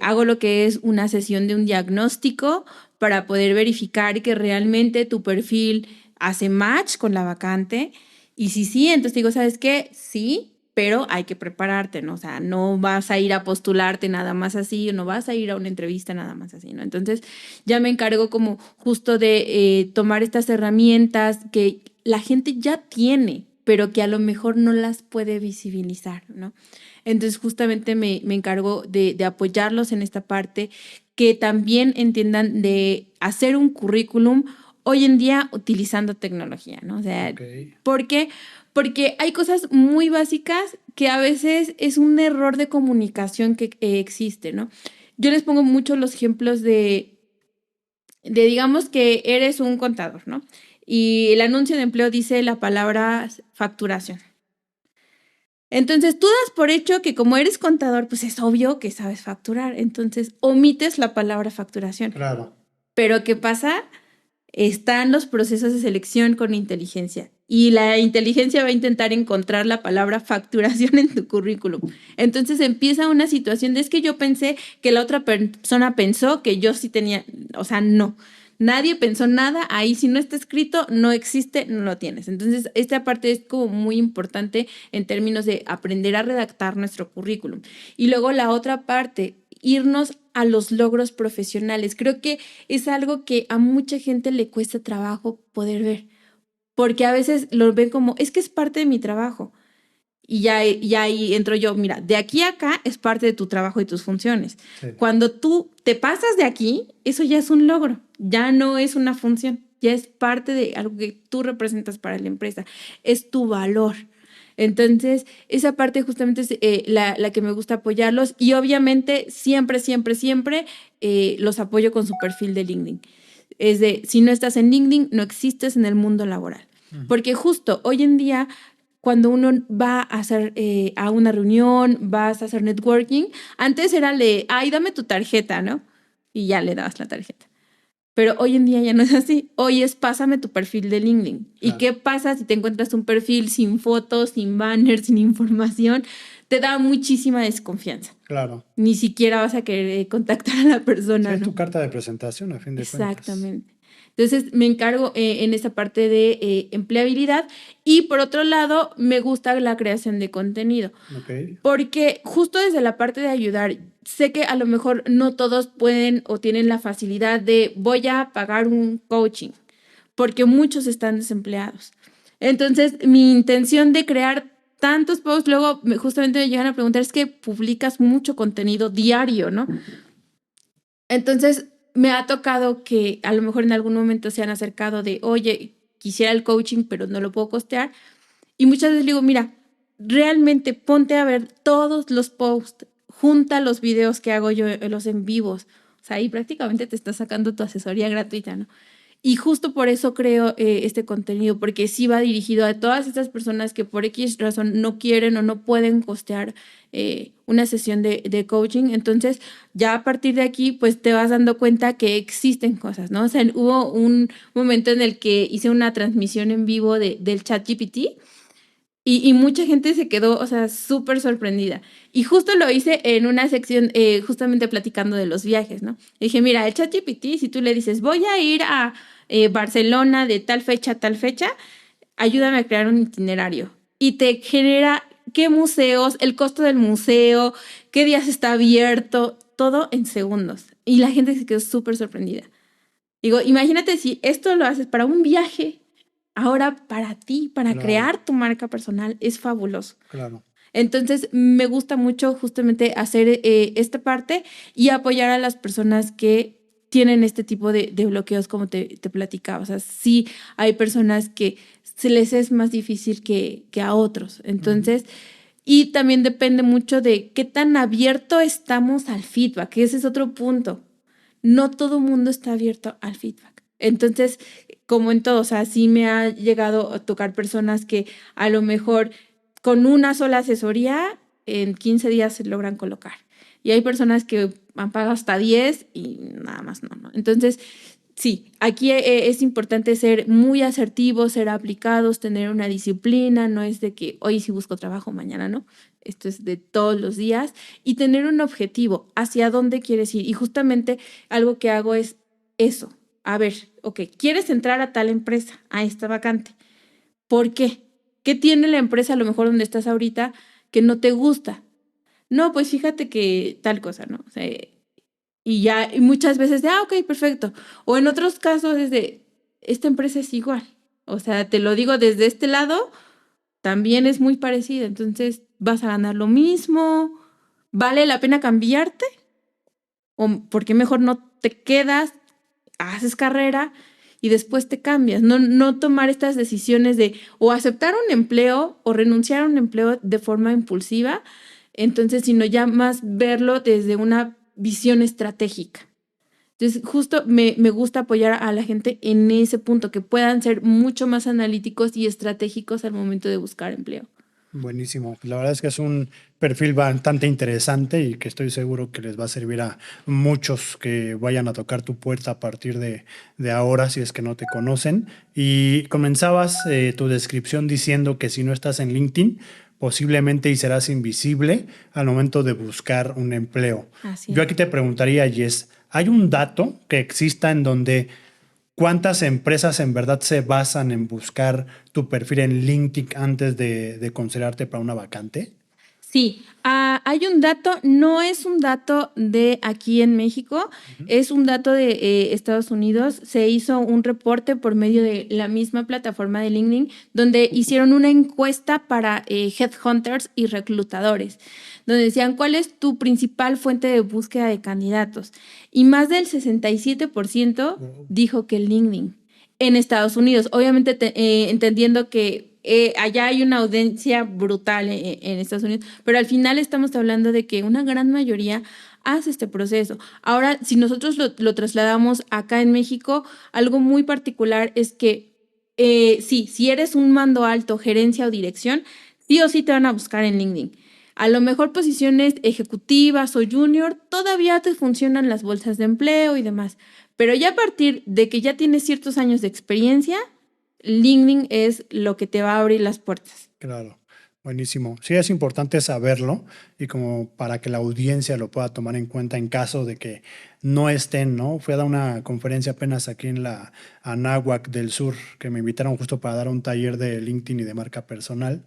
Hago lo que es una sesión de un diagnóstico para poder verificar que realmente tu perfil hace match con la vacante. Y si sí, entonces te digo, ¿sabes qué? Sí, pero hay que prepararte, ¿no? O sea, no vas a ir a postularte nada más así, o no vas a ir a una entrevista nada más así, ¿no? Entonces ya me encargo como justo de tomar estas herramientas que la gente ya tiene, pero que a lo mejor no las puede visibilizar, ¿no? Entonces justamente me encargo de apoyarlos en esta parte, que también entiendan de hacer un currículum hoy en día utilizando tecnología, ¿no? O sea, ¿por qué? Porque hay cosas muy básicas que a veces es un error de comunicación que existe, ¿no? Yo les pongo mucho los ejemplos de digamos que eres un contador, ¿no? Y el anuncio de empleo dice la palabra facturación. Entonces, tú das por hecho que como eres contador, pues es obvio que sabes facturar. Entonces, omites la palabra facturación. Claro. Pero ¿qué pasa? Están los procesos de selección con inteligencia. Y la inteligencia va a intentar encontrar la palabra facturación en tu currículum. Entonces empieza una situación de es que yo pensé que la otra persona pensó que yo sí tenía, o sea, no. Nadie pensó nada, ahí si no está escrito, no existe, no lo tienes. Entonces, esta parte es como muy importante en términos de aprender a redactar nuestro currículum. Y luego la otra parte, irnos a los logros profesionales. Creo que es algo que a mucha gente le cuesta trabajo poder ver, porque a veces lo ven como, es que es parte de mi trabajo. Y ya ahí entro yo, mira, de aquí a acá es parte de tu trabajo y tus funciones. Sí. Cuando tú te pasas de aquí, eso ya es un logro, ya no es una función, ya es parte de algo que tú representas para la empresa, es tu valor. Entonces, esa parte justamente es la que me gusta apoyarlos, y obviamente siempre los apoyo con su perfil de LinkedIn. Es de, si no estás en LinkedIn, no existes en el mundo laboral. Porque justo hoy en día, cuando uno va a hacer a una reunión, vas a hacer networking, antes era ay, dame tu tarjeta, ¿no? Y ya le dabas la tarjeta. Pero hoy en día ya no es así. Hoy es pásame tu perfil de LinkedIn. Claro. ¿Y qué pasa si te encuentras un perfil sin fotos, sin banner, sin información? Te da muchísima desconfianza. Claro. Ni siquiera vas a querer contactar a la persona, sí, ¿no? Es tu carta de presentación, a fin de cuentas. Exactamente. Entonces me encargo en esa parte de empleabilidad y por otro lado me gusta la creación de contenido. Okay. Porque justo desde la parte de ayudar, sé que a lo mejor no todos pueden o tienen la facilidad de voy a pagar un coaching, porque muchos están desempleados. Entonces, mi intención de crear tantos posts, luego justamente me llegan a preguntar, es que publicas mucho contenido diario, ¿no? Entonces, me ha tocado que a lo mejor en algún momento se han acercado de, oye, quisiera el coaching, pero no lo puedo costear. Y muchas veces digo, mira, realmente ponte a ver todos los posts, junta los videos que hago yo, los en vivos. O sea, ahí prácticamente te está sacando tu asesoría gratuita, ¿no? Y justo por eso creo este contenido, porque sí va dirigido a todas estas personas que por X razón no quieren o no pueden costear una sesión de coaching. Entonces, ya a partir de aquí, pues te vas dando cuenta que existen cosas, ¿no? O sea, hubo un momento en el que hice una transmisión en vivo del ChatGPT y mucha gente se quedó, o sea, súper sorprendida. Y justo lo hice en una sección, justamente platicando de los viajes, ¿no? Dije, mira, el ChatGPT, si tú le dices, voy a ir a Barcelona de tal fecha a tal fecha, ayúdame a crear un itinerario. Y te genera qué museos, el costo del museo, qué días está abierto, todo en segundos. Y la gente se quedó súper sorprendida. Digo, imagínate si esto lo haces para un viaje. Ahora para ti, para Claro. crear tu marca personal, es fabuloso. Claro. Entonces, me gusta mucho justamente hacer esta parte y apoyar a las personas que tienen este tipo de bloqueos, como te platicaba. O sea, sí hay personas que se les es más difícil que a otros. Entonces, y también depende mucho de qué tan abierto estamos al feedback, que ese es otro punto. No todo mundo está abierto al feedback. Entonces, como en todo, o sea, sí me ha llegado a tocar personas que a lo mejor con una sola asesoría en 15 días se logran colocar. Y hay personas que han pagado hasta 10 y nada más no. Entonces, sí, aquí es importante ser muy asertivos, ser aplicados, tener una disciplina, no es de que hoy sí busco trabajo, mañana no. Esto es de todos los días y tener un objetivo, hacia dónde quieres ir. Y justamente algo que hago es eso. A ver, ok, ¿quieres entrar a tal empresa, a esta vacante? ¿Por qué? ¿Qué tiene la empresa a lo mejor donde estás ahorita que no te gusta? No, pues fíjate que tal cosa, ¿no? O sea, y ya y muchas veces de, ok, perfecto. O en otros casos es de, esta empresa es igual. O sea, te lo digo desde este lado, también es muy parecida. Entonces, vas a ganar lo mismo. ¿Vale la pena cambiarte? ¿O por qué mejor no te quedas, haces carrera y después te cambias? No tomar estas decisiones de o aceptar un empleo o renunciar a un empleo de forma impulsiva, entonces, sino ya más verlo desde una visión estratégica. Entonces, justo me gusta apoyar a la gente en ese punto, que puedan ser mucho más analíticos y estratégicos al momento de buscar empleo. Buenísimo. La verdad es que es un perfil bastante interesante y que estoy seguro que les va a servir a muchos que vayan a tocar tu puerta a partir de ahora, si es que no te conocen. Y comenzabas tu descripción diciendo que si no estás en LinkedIn, posiblemente y serás invisible al momento de buscar un empleo. Así Yo es. aquí te preguntaría, Jess, ¿hay un dato que exista en donde cuántas empresas en verdad se basan en buscar tu perfil en LinkedIn antes de considerarte para una vacante? Sí, hay un dato, no es un dato de aquí en México, es un dato de Estados Unidos. Se hizo un reporte por medio de la misma plataforma de LinkedIn, donde hicieron una encuesta para headhunters y reclutadores, donde decían cuál es tu principal fuente de búsqueda de candidatos. Y más del 67% dijo que LinkedIn en Estados Unidos. Obviamente entendiendo que allá hay una audiencia brutal en Estados Unidos, pero al final estamos hablando de que una gran mayoría hace este proceso. Ahora, si nosotros lo trasladamos acá en México, algo muy particular es que sí, si eres un mando alto, gerencia o dirección, sí o sí te van a buscar en LinkedIn. A lo mejor posiciones ejecutivas o junior, todavía te funcionan las bolsas de empleo y demás. Pero ya a partir de que ya tienes ciertos años de experiencia, LinkedIn es lo que te va a abrir las puertas. Claro. Buenísimo. Sí, es importante saberlo y como para que la audiencia lo pueda tomar en cuenta en caso de que no estén, ¿no? Fui a dar una conferencia apenas aquí en la Anáhuac del Sur, que me invitaron justo para dar un taller de LinkedIn y de marca personal.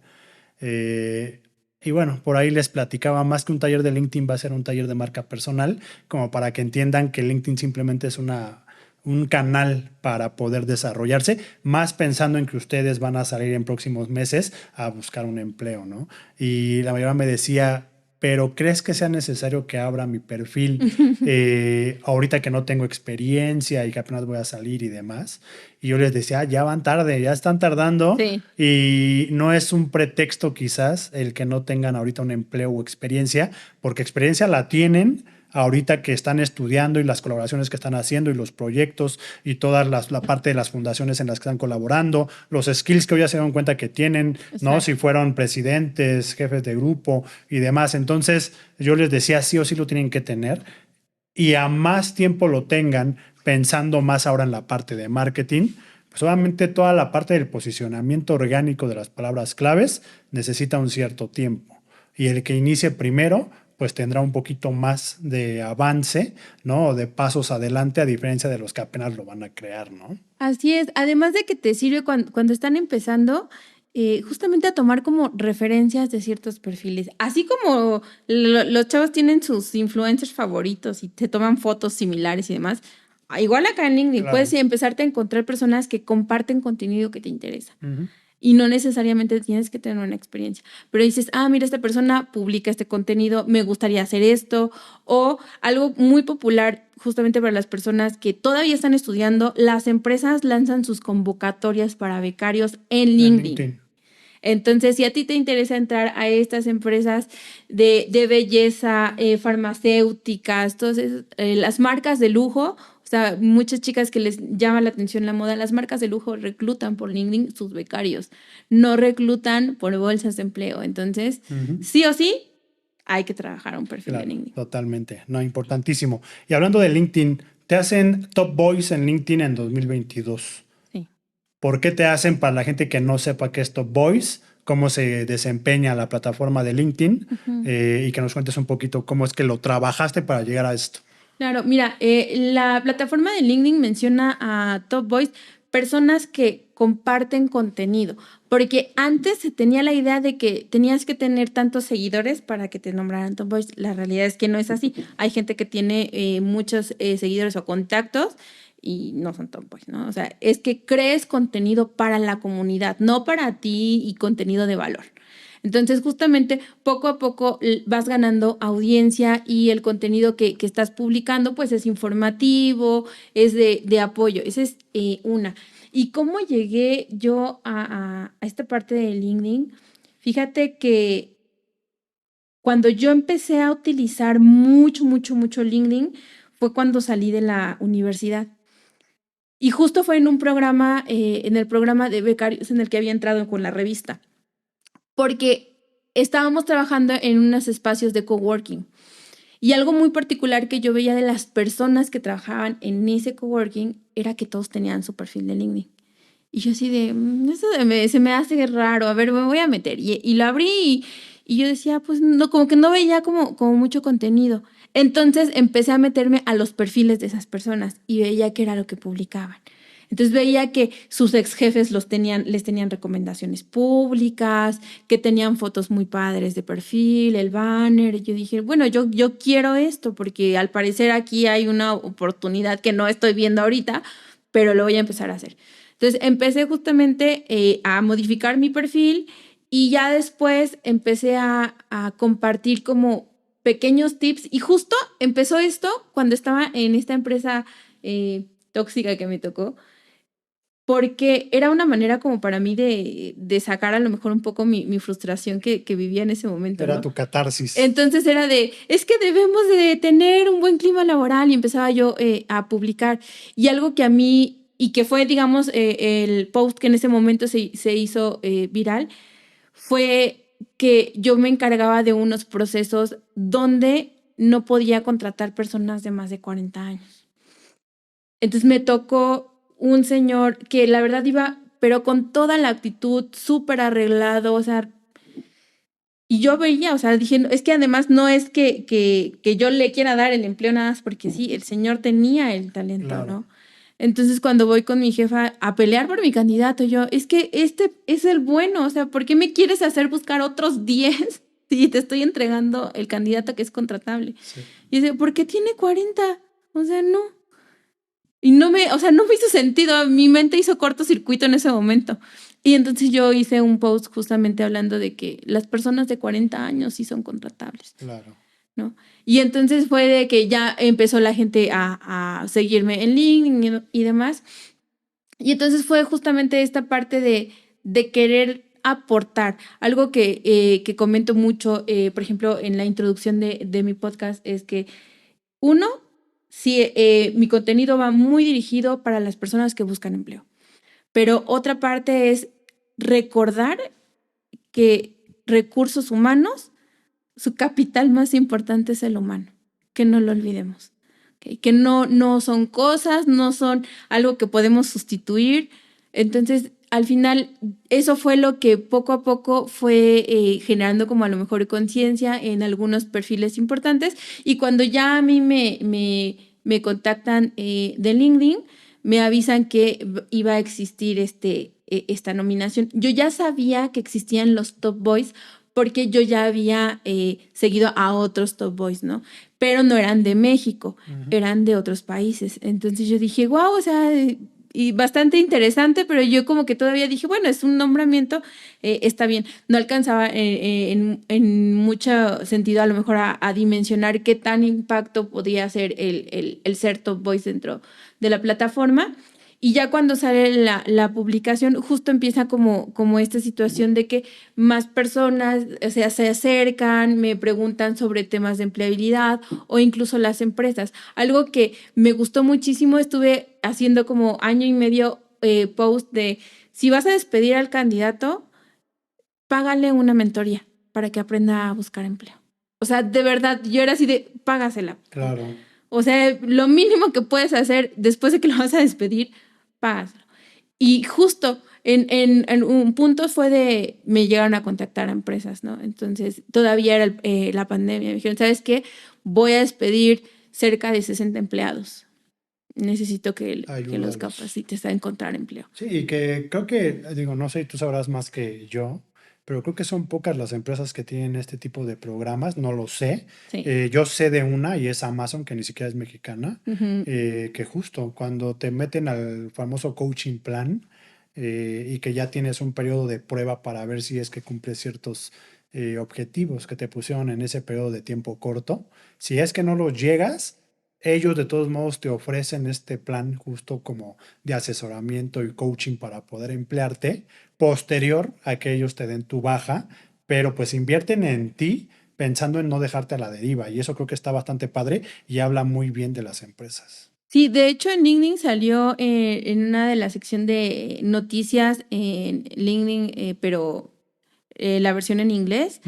Eh, y bueno, por ahí les platicaba, más que un taller de LinkedIn va a ser un taller de marca personal, como para que entiendan que LinkedIn simplemente es un canal para poder desarrollarse, más pensando en que ustedes van a salir en próximos meses a buscar un empleo, ¿no? Y la mayoría me decía, pero ¿crees que sea necesario que abra mi perfil ahorita que no tengo experiencia y que apenas voy a salir y demás? Y yo les decía, ya van tarde, ya están tardando Sí. y no es un pretexto quizás el que no tengan ahorita un empleo o experiencia, porque experiencia la tienen ahorita que están estudiando y las colaboraciones que están haciendo y los proyectos y toda la parte de las fundaciones en las que están colaborando, los skills que hoy ya se dan cuenta que tienen, ¿no? Si Exacto. fueron presidentes, jefes de grupo y demás. Entonces yo les decía, sí o sí lo tienen que tener y a más tiempo lo tengan, pensando más ahora en la parte de marketing, pues obviamente toda la parte del posicionamiento orgánico de las palabras claves necesita un cierto tiempo. Y el que inicie primero, pues tendrá un poquito más de avance, ¿no? O de pasos adelante, a diferencia de los que apenas lo van a crear, ¿no? Así es, además de que te sirve cuando están empezando, justamente a tomar como referencias de ciertos perfiles. Así como los chavos tienen sus influencers favoritos y te toman fotos similares y demás, igual acá en LinkedIn puedes Claro. empezarte a encontrar personas que comparten contenido que te interesa. Ujú. Y no necesariamente tienes que tener una experiencia, pero dices, mira, esta persona publica este contenido, me gustaría hacer esto, o algo muy popular justamente para las personas que todavía están estudiando, las empresas lanzan sus convocatorias para becarios en En LinkedIn. LinkedIn. Entonces, si a ti te interesa entrar a estas empresas de belleza, farmacéuticas, todas las marcas de lujo, o sea, muchas chicas que les llama la atención la moda, las marcas de lujo reclutan por LinkedIn sus becarios, no reclutan por bolsas de empleo. Entonces, Ujú. sí o sí, hay que trabajar un perfil de Claro, LinkedIn. totalmente. No, importantísimo. Y hablando de LinkedIn, te hacen Top Boys en LinkedIn en 2022. Sí. ¿Por qué te hacen para la gente que no sepa qué es Top Boys? ¿Cómo se desempeña la plataforma de LinkedIn? Ujú. Y que nos cuentes un poquito cómo es que lo trabajaste para llegar a esto. Claro, mira, la plataforma de LinkedIn menciona a Top Boys, personas que comparten contenido, porque antes se tenía la idea de que tenías que tener tantos seguidores para que te nombraran Top Boys. La realidad es que no es así. Hay gente que tiene muchos seguidores o contactos y no son Top Boys, ¿no? O sea, es que crees contenido para la comunidad, no para ti y contenido de valor. Entonces, justamente, poco a poco vas ganando audiencia y el contenido que estás publicando, pues es informativo, es de apoyo. Esa es una. ¿Y cómo llegué yo a esta parte de LinkedIn? Fíjate que cuando yo empecé a utilizar mucho LinkedIn, fue cuando salí de la universidad. Y justo fue en un programa, en el programa de becarios en el que había entrado con la revista. Porque estábamos trabajando en unos espacios de coworking y algo muy particular que yo veía de las personas que trabajaban en ese coworking era que todos tenían su perfil de LinkedIn. Y yo así de, eso se me hace raro, a ver, me voy a meter. Y lo abrí y yo decía, pues no, como que no veía como mucho contenido. Entonces empecé a meterme a los perfiles de esas personas y veía qué era lo que publicaban. Entonces veía que sus ex jefes les tenían recomendaciones públicas, que tenían fotos muy padres de perfil, el banner. Y yo dije, bueno, yo quiero esto porque al parecer aquí hay una oportunidad que no estoy viendo ahorita, pero lo voy a empezar a hacer. Entonces empecé justamente a modificar mi perfil y ya después empecé a compartir como pequeños tips y justo empezó esto cuando estaba en esta empresa tóxica que me tocó, porque era una manera como para mí de sacar a lo mejor un poco mi frustración que vivía en ese momento, Era ¿no? tu catarsis. Entonces era es que debemos de tener un buen clima laboral y empezaba yo a publicar. Y algo que a mí, y que fue, digamos, el post que en ese momento se hizo viral, fue que yo me encargaba de unos procesos donde no podía contratar personas de más de 40 años. Entonces me tocó un señor que la verdad iba, pero con toda la actitud, súper arreglado, o sea, Y yo veía, o sea, dije, es que además no es que yo le quiera dar el empleo nada más porque sí, el señor tenía el talento, Claro. ¿no? Entonces cuando voy con mi jefa a pelear por mi candidato, yo, es que este es el bueno, o sea, ¿por qué me quieres hacer buscar otros 10 si te estoy entregando el candidato que es contratable? Sí. Y dice, ¿por qué tiene 40? O sea, no. Y no me hizo sentido, mi mente hizo cortocircuito en ese momento. Y entonces yo hice un post justamente hablando de que las personas de 40 años sí son contratables, Claro. ¿no? Y entonces fue de que ya empezó la gente a seguirme en LinkedIn y demás. Y entonces fue justamente esta parte de querer aportar. Algo que comento mucho, por ejemplo, en la introducción de mi podcast, es que uno, sí, mi contenido va muy dirigido para las personas que buscan empleo. Pero otra parte es recordar que recursos humanos, su capital más importante es el humano. Que no lo olvidemos. ¿Okay? Que no son cosas, no son algo que podemos sustituir. Entonces, al final, eso fue lo que poco a poco fue generando como a lo mejor conciencia en algunos perfiles importantes. Y cuando ya a mí me contactan de LinkedIn, me avisan que iba a existir esta nominación. Yo ya sabía que existían los Top Boys porque yo ya había seguido a otros Top Boys, ¿no? Pero no eran de México, eran de otros países. Entonces yo dije, wow, o sea, y bastante interesante, pero yo como que todavía dije, bueno, es un nombramiento, está bien. No alcanzaba en mucho sentido a lo mejor a dimensionar qué tan impacto podía hacer el ser Top Voice dentro de la plataforma. Y ya cuando sale la publicación, justo empieza como esta situación de que más personas, o sea, se acercan, me preguntan sobre temas de empleabilidad o incluso las empresas. Algo que me gustó muchísimo, estuve haciendo como año y medio post de si vas a despedir al candidato, págale una mentoría para que aprenda a buscar empleo. O sea, de verdad, yo era así de págasela. Claro. O sea, lo mínimo que puedes hacer después de que lo vas a despedir, págaselo. Y justo en un punto fue de, me llegaron a contactar a empresas, ¿no? Entonces, todavía era la pandemia. Me dijeron, ¿sabes qué? Voy a despedir cerca de 60 empleados. Necesito que los Ayúdalos. capacites a encontrar empleo. Sí, y que creo que, digo, no sé, tú sabrás más que yo, pero creo que son pocas las empresas que tienen este tipo de programas, no lo sé. Sí. Yo sé de una y es Amazon, que ni siquiera es mexicana, Ujú. que justo cuando te meten al famoso coaching plan y que ya tienes un periodo de prueba para ver si es que cumples ciertos objetivos que te pusieron en ese periodo de tiempo corto, si es que no los llegas, ellos de todos modos te ofrecen este plan justo como de asesoramiento y coaching para poder emplearte posterior a que ellos te den tu baja, pero pues invierten en ti pensando en no dejarte a la deriva y eso creo que está bastante padre y habla muy bien de las empresas. Sí, de hecho en LinkedIn salió en una de la sección de noticias en LinkedIn, pero la versión en inglés,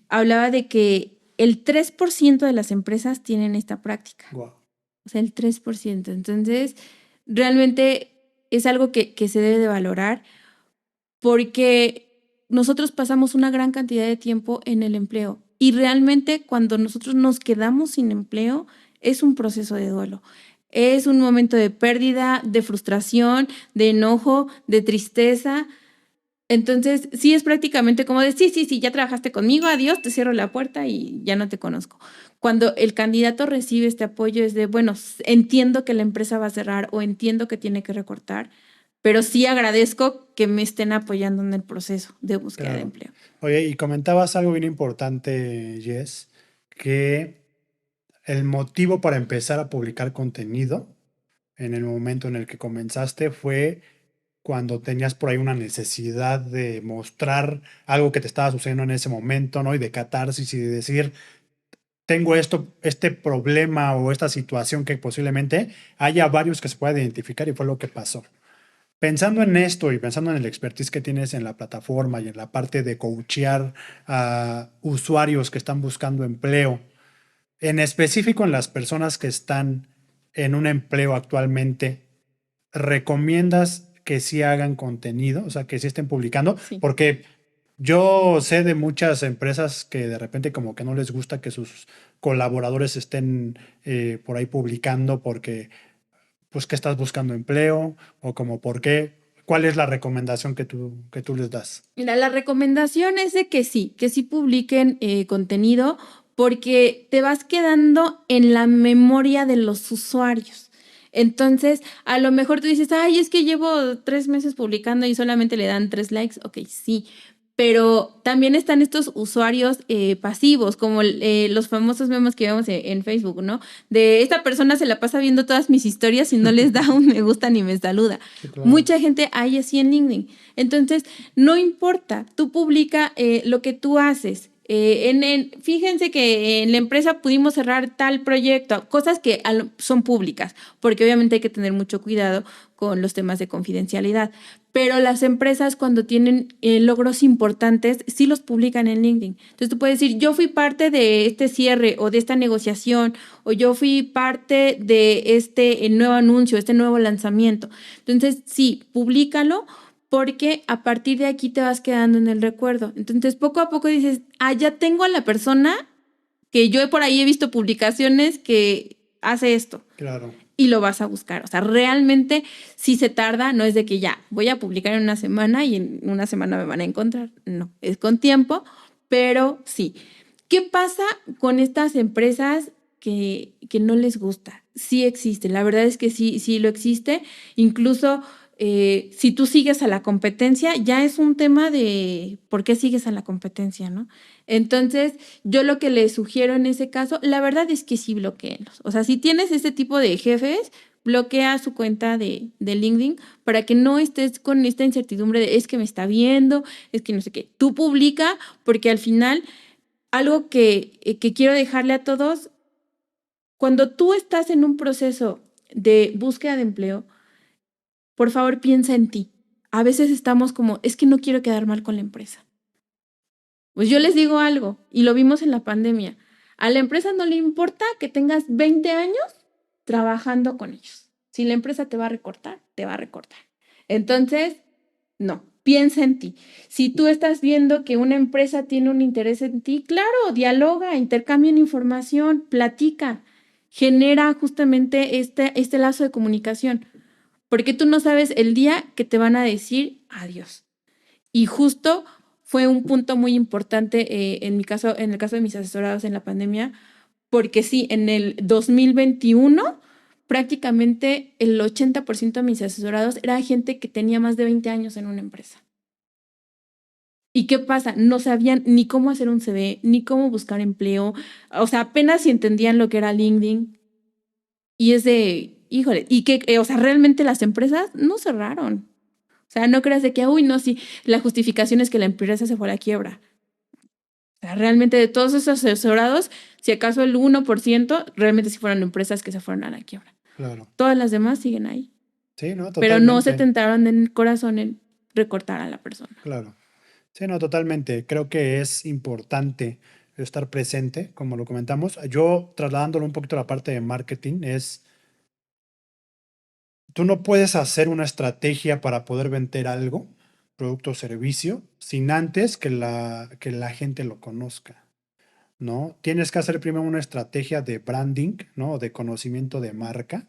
hablaba de que el 3% de las empresas tienen esta práctica. Wow. O sea, el 3%. Entonces, realmente es algo que se debe de valorar porque nosotros pasamos una gran cantidad de tiempo en el empleo y realmente cuando nosotros nos quedamos sin empleo es un proceso de duelo. Es un momento de pérdida, de frustración, de enojo, de tristeza. Entonces, sí es prácticamente como de, sí, ya trabajaste conmigo, adiós, te cierro la puerta y ya no te conozco. Cuando el candidato recibe este apoyo es de, bueno, entiendo que la empresa va a cerrar o entiendo que tiene que recortar, pero sí agradezco que me estén apoyando en el proceso de búsqueda de Claro. empleo. Oye, y comentabas algo bien importante, Jess, que el motivo para empezar a publicar contenido en el momento en el que comenzaste fue cuando tenías por ahí una necesidad de mostrar algo que te estaba sucediendo en ese momento, ¿no? Y de catarsis y de decir, tengo este problema o esta situación que posiblemente haya varios que se pueda identificar y fue lo que pasó. Pensando en esto y pensando en el expertise que tienes en la plataforma y en la parte de coachear a usuarios que están buscando empleo, en específico en las personas que están en un empleo actualmente, ¿recomiendas que sí hagan contenido? O sea, que sí estén publicando, Sí. porque Yo sé de muchas empresas que de repente como que no les gusta que sus colaboradores estén por ahí publicando porque, pues, que estás buscando empleo o como por qué. ¿Cuál es la recomendación que tú les das? Mira, la recomendación es de que sí publiquen contenido porque te vas quedando en la memoria de los usuarios. Entonces, a lo mejor tú dices, ay, es que llevo 3 meses publicando y solamente le dan 3 likes. Ok, sí, pero también están estos usuarios pasivos, como los famosos memes que vemos en Facebook, ¿no? De esta persona se la pasa viendo todas mis historias y no les da un me gusta ni me saluda. Sí, claro. Mucha gente hay así en LinkedIn. Entonces, no importa, tú publica lo que tú haces. Fíjense que en la empresa pudimos cerrar tal proyecto, cosas que son públicas, porque obviamente hay que tener mucho cuidado con los temas de confidencialidad. Pero las empresas cuando tienen logros importantes, sí los publican en LinkedIn. Entonces tú puedes decir, yo fui parte de este cierre o de esta negociación, o yo fui parte de este nuevo anuncio, este nuevo lanzamiento. Entonces sí, públicalo porque a partir de aquí te vas quedando en el recuerdo. Entonces, poco a poco dices, ya tengo a la persona que yo por ahí he visto publicaciones que hace esto Claro. y lo vas a buscar. O sea, realmente si se tarda, no es de que ya voy a publicar en una semana y en una semana me van a encontrar. No, es con tiempo, pero sí. ¿Qué pasa con estas empresas que no les gusta? Sí existe, la verdad es que sí, sí lo existe. Incluso si tú sigues a la competencia, ya es un tema de por qué sigues a la competencia, ¿no? Entonces, yo lo que les sugiero en ese caso, la verdad es que sí bloqueenlos. O sea, si tienes este tipo de jefes, bloquea su cuenta de LinkedIn para que no estés con esta incertidumbre de es que me está viendo, es que no sé qué. Tú publica porque al final, algo que quiero dejarle a todos, cuando tú estás en un proceso de búsqueda de empleo, por favor piensa en ti. A veces estamos como, es que no quiero quedar mal con la empresa. Pues yo les digo algo, y lo vimos en la pandemia. A la empresa no le importa que tengas 20 años trabajando con ellos. Si la empresa te va a recortar, te va a recortar. Entonces, no, piensa en ti. Si tú estás viendo que una empresa tiene un interés en ti, claro, dialoga, intercambian información, platica, genera justamente este lazo de comunicación, porque tú no sabes el día que te van a decir adiós. Y justo fue un punto muy importante en mi caso, en el caso de mis asesorados en la pandemia, porque sí, en el 2021 prácticamente el 80% de mis asesorados era gente que tenía más de 20 años en una empresa. ¿Y qué pasa? No sabían ni cómo hacer un CV, ni cómo buscar empleo. O sea, apenas si entendían lo que era LinkedIn. Y es de, híjole, y que, o sea, realmente las empresas no cerraron. O sea, no creas de que, uy, no, sí, la justificación es que la empresa se fue a la quiebra. O sea, realmente de todos esos asesorados, si acaso el 1% realmente sí fueron empresas que se fueron a la quiebra. Claro. Todas las demás siguen ahí. Sí, no, Pero no se totalmente. tentaron en el corazón en recortar a la persona. Claro. Sí, no, totalmente. Creo que es importante estar presente, como lo comentamos. Yo, trasladándolo un poquito a la parte de marketing, es, tú no puedes hacer una estrategia para poder vender algo, producto o servicio, sin antes que la gente lo conozca, ¿no? Tienes que hacer primero una estrategia de branding, ¿no? De conocimiento de marca.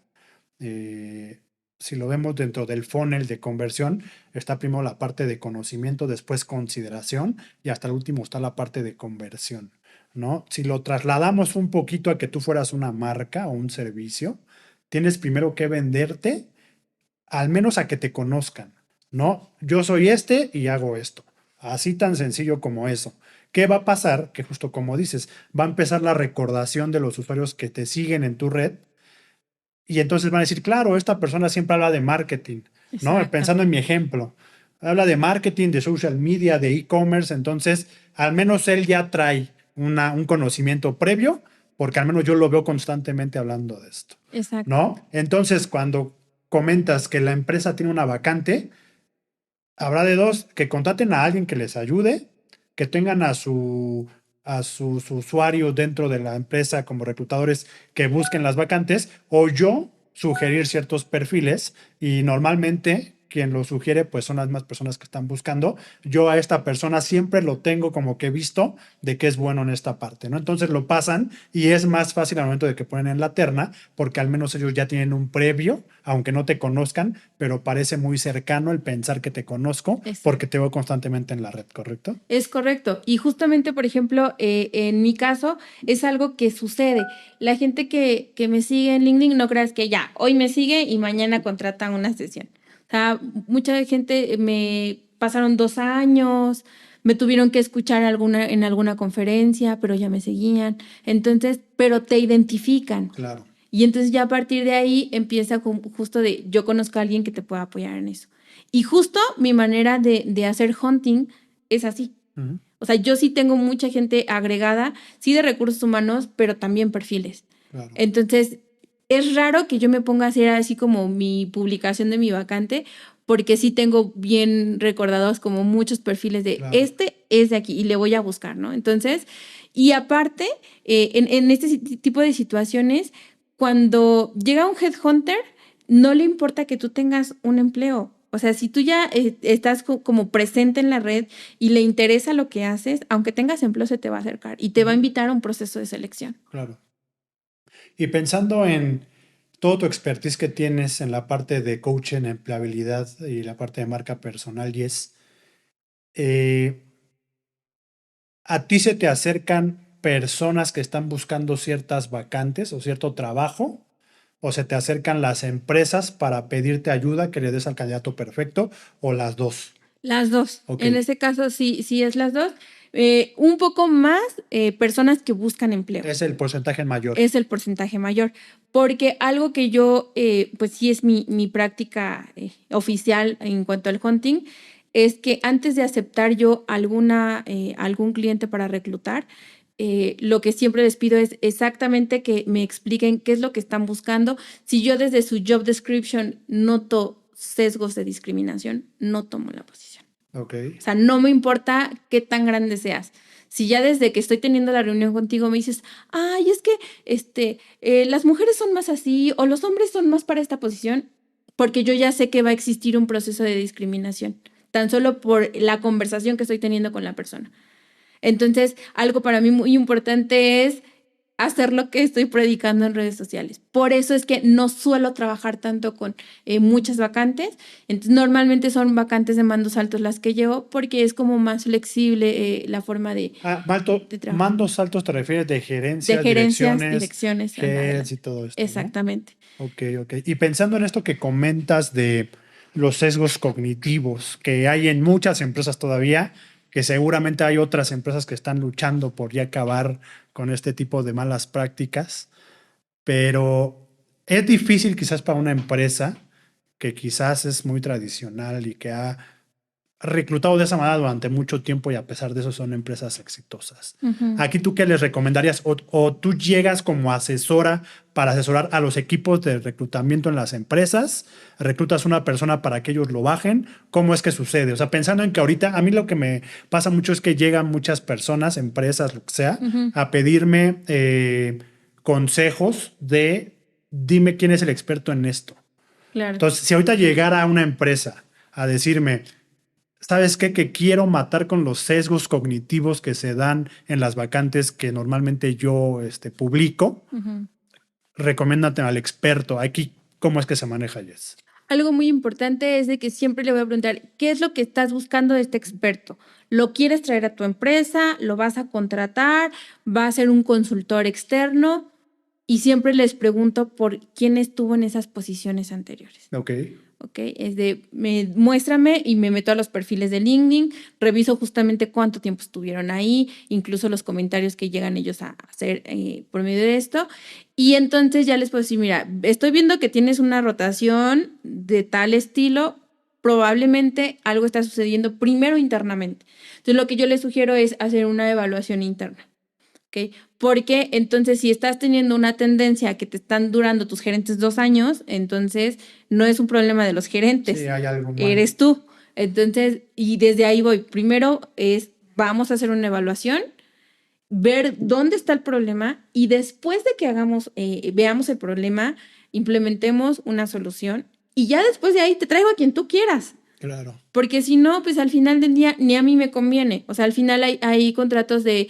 eh, si lo vemos dentro del funnel de conversión, está primero la parte de conocimiento, después consideración y hasta el último está la parte de conversión, ¿no? Si lo trasladamos un poquito a que tú fueras una marca o un servicio, tienes primero que venderte, al menos a que te conozcan, ¿no? Yo soy este y hago esto. Así tan sencillo como eso. ¿Qué va a pasar? Que justo como dices, va a empezar la recordación de los usuarios que te siguen en tu red y entonces van a decir, claro, esta persona siempre habla de marketing, ¿no? Exacto. Pensando en mi ejemplo, habla de marketing, de social media, de e-commerce, entonces al menos él ya trae un conocimiento previo, porque al menos yo lo veo constantemente hablando de esto, Exacto. ¿no? Entonces, cuando comentas que la empresa tiene una vacante, habrá de dos, que contraten a alguien que les ayude, que tengan a sus usuarios dentro de la empresa como reclutadores que busquen las vacantes, o yo sugerir ciertos perfiles y normalmente quien lo sugiere pues son las mismas personas que están buscando. Yo a esta persona siempre lo tengo como que visto de que es bueno en esta parte, ¿no? Entonces lo pasan y es más fácil al momento de que ponen en la terna, porque al menos ellos ya tienen un previo, aunque no te conozcan, pero parece muy cercano el pensar que te conozco porque te veo constantemente en la red, ¿correcto? Es correcto. Y justamente, por ejemplo, en mi caso, es algo que sucede. La gente que me sigue en LinkedIn, no creas que ya, hoy me sigue y mañana contratan una sesión. O sea, mucha gente me pasaron 2 años, me tuvieron que escuchar en alguna conferencia, pero ya me seguían. Entonces, pero te identifican. Claro. Y entonces ya a partir de ahí empieza justo de, yo conozco a alguien que te pueda apoyar en eso. Y justo mi manera de hacer hunting es así. Uh-huh. O sea, yo sí tengo mucha gente agregada, sí de recursos humanos, pero también perfiles. Claro. Entonces, es raro que yo me ponga a hacer así como mi publicación de mi vacante, porque sí tengo bien recordados como muchos perfiles de Claro. este es de aquí y le voy a buscar, ¿no? Entonces, y aparte, en este tipo de situaciones, cuando llega un headhunter, no le importa que tú tengas un empleo. O sea, si tú ya estás como presente en la red y le interesa lo que haces, aunque tengas empleo, se te va a acercar y te va a invitar a un proceso de selección. Claro. Y pensando en todo tu expertise que tienes en la parte de coaching, empleabilidad y la parte de marca personal, Jess, ¿a ti se te acercan personas que están buscando ciertas vacantes o cierto trabajo? ¿O se te acercan las empresas para pedirte ayuda que le des al candidato perfecto? ¿O las dos? Las dos. Okay. En ese caso sí es las dos. Un poco más personas que buscan empleo. Es el porcentaje mayor. Es el porcentaje mayor. Porque algo que yo, pues sí es mi práctica oficial en cuanto al hunting, es que antes de aceptar yo algún cliente para reclutar, lo que siempre les pido es exactamente que me expliquen qué es lo que están buscando. Si yo desde su job description noto sesgos de discriminación, no tomo la posición. Okay. O sea, no me importa qué tan grande seas. Si ya desde que estoy teniendo la reunión contigo me dices, ay, es que las mujeres son más así o los hombres son más para esta posición, porque yo ya sé que va a existir un proceso de discriminación, tan solo por la conversación que estoy teniendo con la persona. Entonces, algo para mí muy importante es hacer lo que estoy predicando en redes sociales. Por eso es que no suelo trabajar tanto con muchas vacantes. Entonces, normalmente son vacantes de mandos altos las que llevo porque es como más flexible la forma de trabajar. Mandos altos te refieres de gerencias, direcciones, heads y todo esto, exactamente. ¿no? Ok. Y pensando en esto que comentas de los sesgos cognitivos que hay en muchas empresas todavía, que seguramente hay otras empresas que están luchando por ya acabar con este tipo de malas prácticas, pero es difícil quizás para una empresa que quizás es muy tradicional y que ha reclutado de esa manera durante mucho tiempo y a pesar de eso son empresas exitosas. Uh-huh. Aquí tú, ¿qué les recomendarías? O tú llegas como asesora para asesorar a los equipos de reclutamiento en las empresas, reclutas una persona para que ellos lo bajen. ¿Cómo es que sucede? O sea, pensando en que ahorita a mí lo que me pasa mucho es que llegan muchas personas, empresas, lo que sea, uh-huh, a pedirme consejos de dime quién es el experto en esto. Claro. Entonces, si ahorita llegara una empresa a decirme, ¿sabes qué? Que quiero matar con los sesgos cognitivos que se dan en las vacantes que normalmente yo publico. Uh-huh. Recomiéndate al experto. Aquí, ¿cómo es que se maneja, Jess? Algo muy importante es de que siempre le voy a preguntar, ¿qué es lo que estás buscando de este experto? ¿Lo quieres traer a tu empresa? ¿Lo vas a contratar? ¿Va a ser un consultor externo? Y siempre les pregunto por quién estuvo en esas posiciones anteriores. Ok, muéstrame y me meto a los perfiles de LinkedIn, reviso justamente cuánto tiempo estuvieron ahí, incluso los comentarios que llegan ellos a hacer por medio de esto. Y entonces ya les puedo decir, mira, estoy viendo que tienes una rotación de tal estilo, probablemente algo está sucediendo primero internamente. Entonces lo que yo les sugiero es hacer una evaluación interna. ¿Okay? Porque entonces si estás teniendo una tendencia que te están durando tus gerentes 2 años, entonces no es un problema de los gerentes, sí, hay algo mal. Eres tú. Entonces, y desde ahí voy. Primero vamos a hacer una evaluación, ver dónde está el problema y después de que veamos el problema, implementemos una solución y ya después de ahí te traigo a quien tú quieras. Claro. Porque si no, pues al final del día ni a mí me conviene. O sea, al final hay contratos de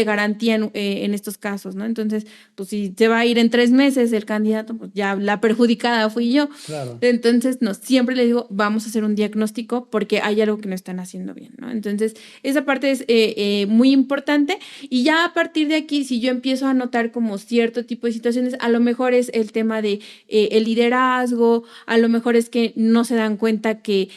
garantía en estos casos, ¿no? Entonces, pues si se va a ir en 3 meses el candidato, pues ya la perjudicada fui yo. Claro. Entonces, no, siempre les digo, vamos a hacer un diagnóstico porque hay algo que no están haciendo bien, ¿no? Entonces, esa parte es muy importante. Y ya a partir de aquí, si yo empiezo a notar como cierto tipo de situaciones, a lo mejor es el tema de el liderazgo, a lo mejor es que no se dan cuenta que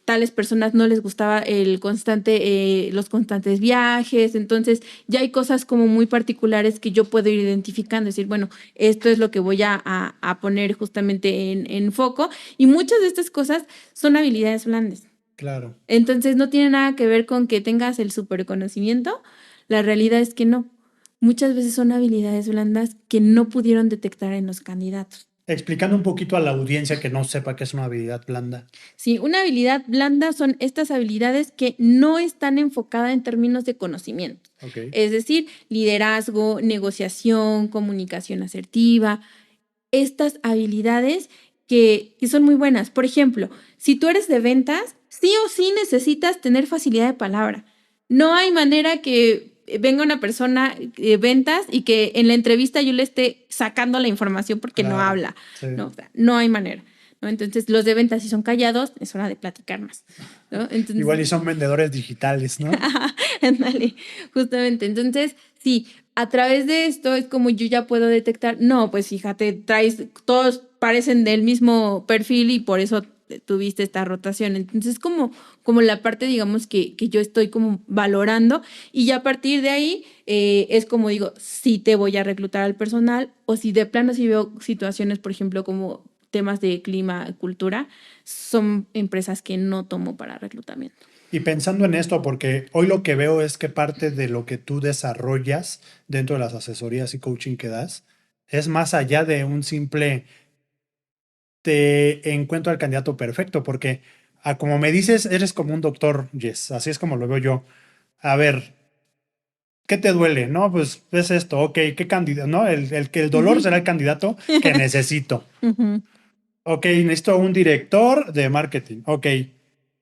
tales personas no les gustaba los constantes viajes, entonces ya hay cosas como muy particulares que yo puedo ir identificando, decir, bueno, esto es lo que voy a poner justamente en foco, y muchas de estas cosas son habilidades blandas. Claro. Entonces no tiene nada que ver con que tengas el superconocimiento, la realidad es que no. Muchas veces son habilidades blandas que no pudieron detectar en los candidatos. Explicando un poquito a la audiencia que no sepa qué es una habilidad blanda. Sí, una habilidad blanda son estas habilidades que no están enfocadas en términos de conocimiento. Okay. Es decir, liderazgo, negociación, comunicación asertiva. Estas habilidades que son muy buenas. Por ejemplo, si tú eres de ventas, sí o sí necesitas tener facilidad de palabra. No hay manera que venga una persona de ventas y que en la entrevista yo le esté sacando la información porque no habla. Sí. No, o sea, no hay manera, ¿no? Entonces, los de ventas, si son callados, es hora de platicar más, ¿no? Entonces, igual y son vendedores digitales, ¿no? Ándale, justamente. Entonces, sí, a través de esto es como yo ya puedo detectar, no, pues fíjate, todos parecen del mismo perfil y por eso tuviste esta rotación. Entonces, como la parte, digamos, que yo estoy como valorando, y ya a partir de ahí es como digo, si te voy a reclutar al personal, o si de plano si veo situaciones, por ejemplo, como temas de clima, cultura, son empresas que no tomo para reclutamiento. Y pensando en esto, porque hoy lo que veo es que parte de lo que tú desarrollas dentro de las asesorías y coaching que das es más allá de un simple te encuentro al candidato perfecto, porque como me dices, eres como un doctor, Jess, así es como lo veo yo. A ver, ¿qué te duele? No, pues es esto, ok, ¿qué candidato? No, el dolor será el candidato que necesito. Ok, necesito un director de marketing, ok,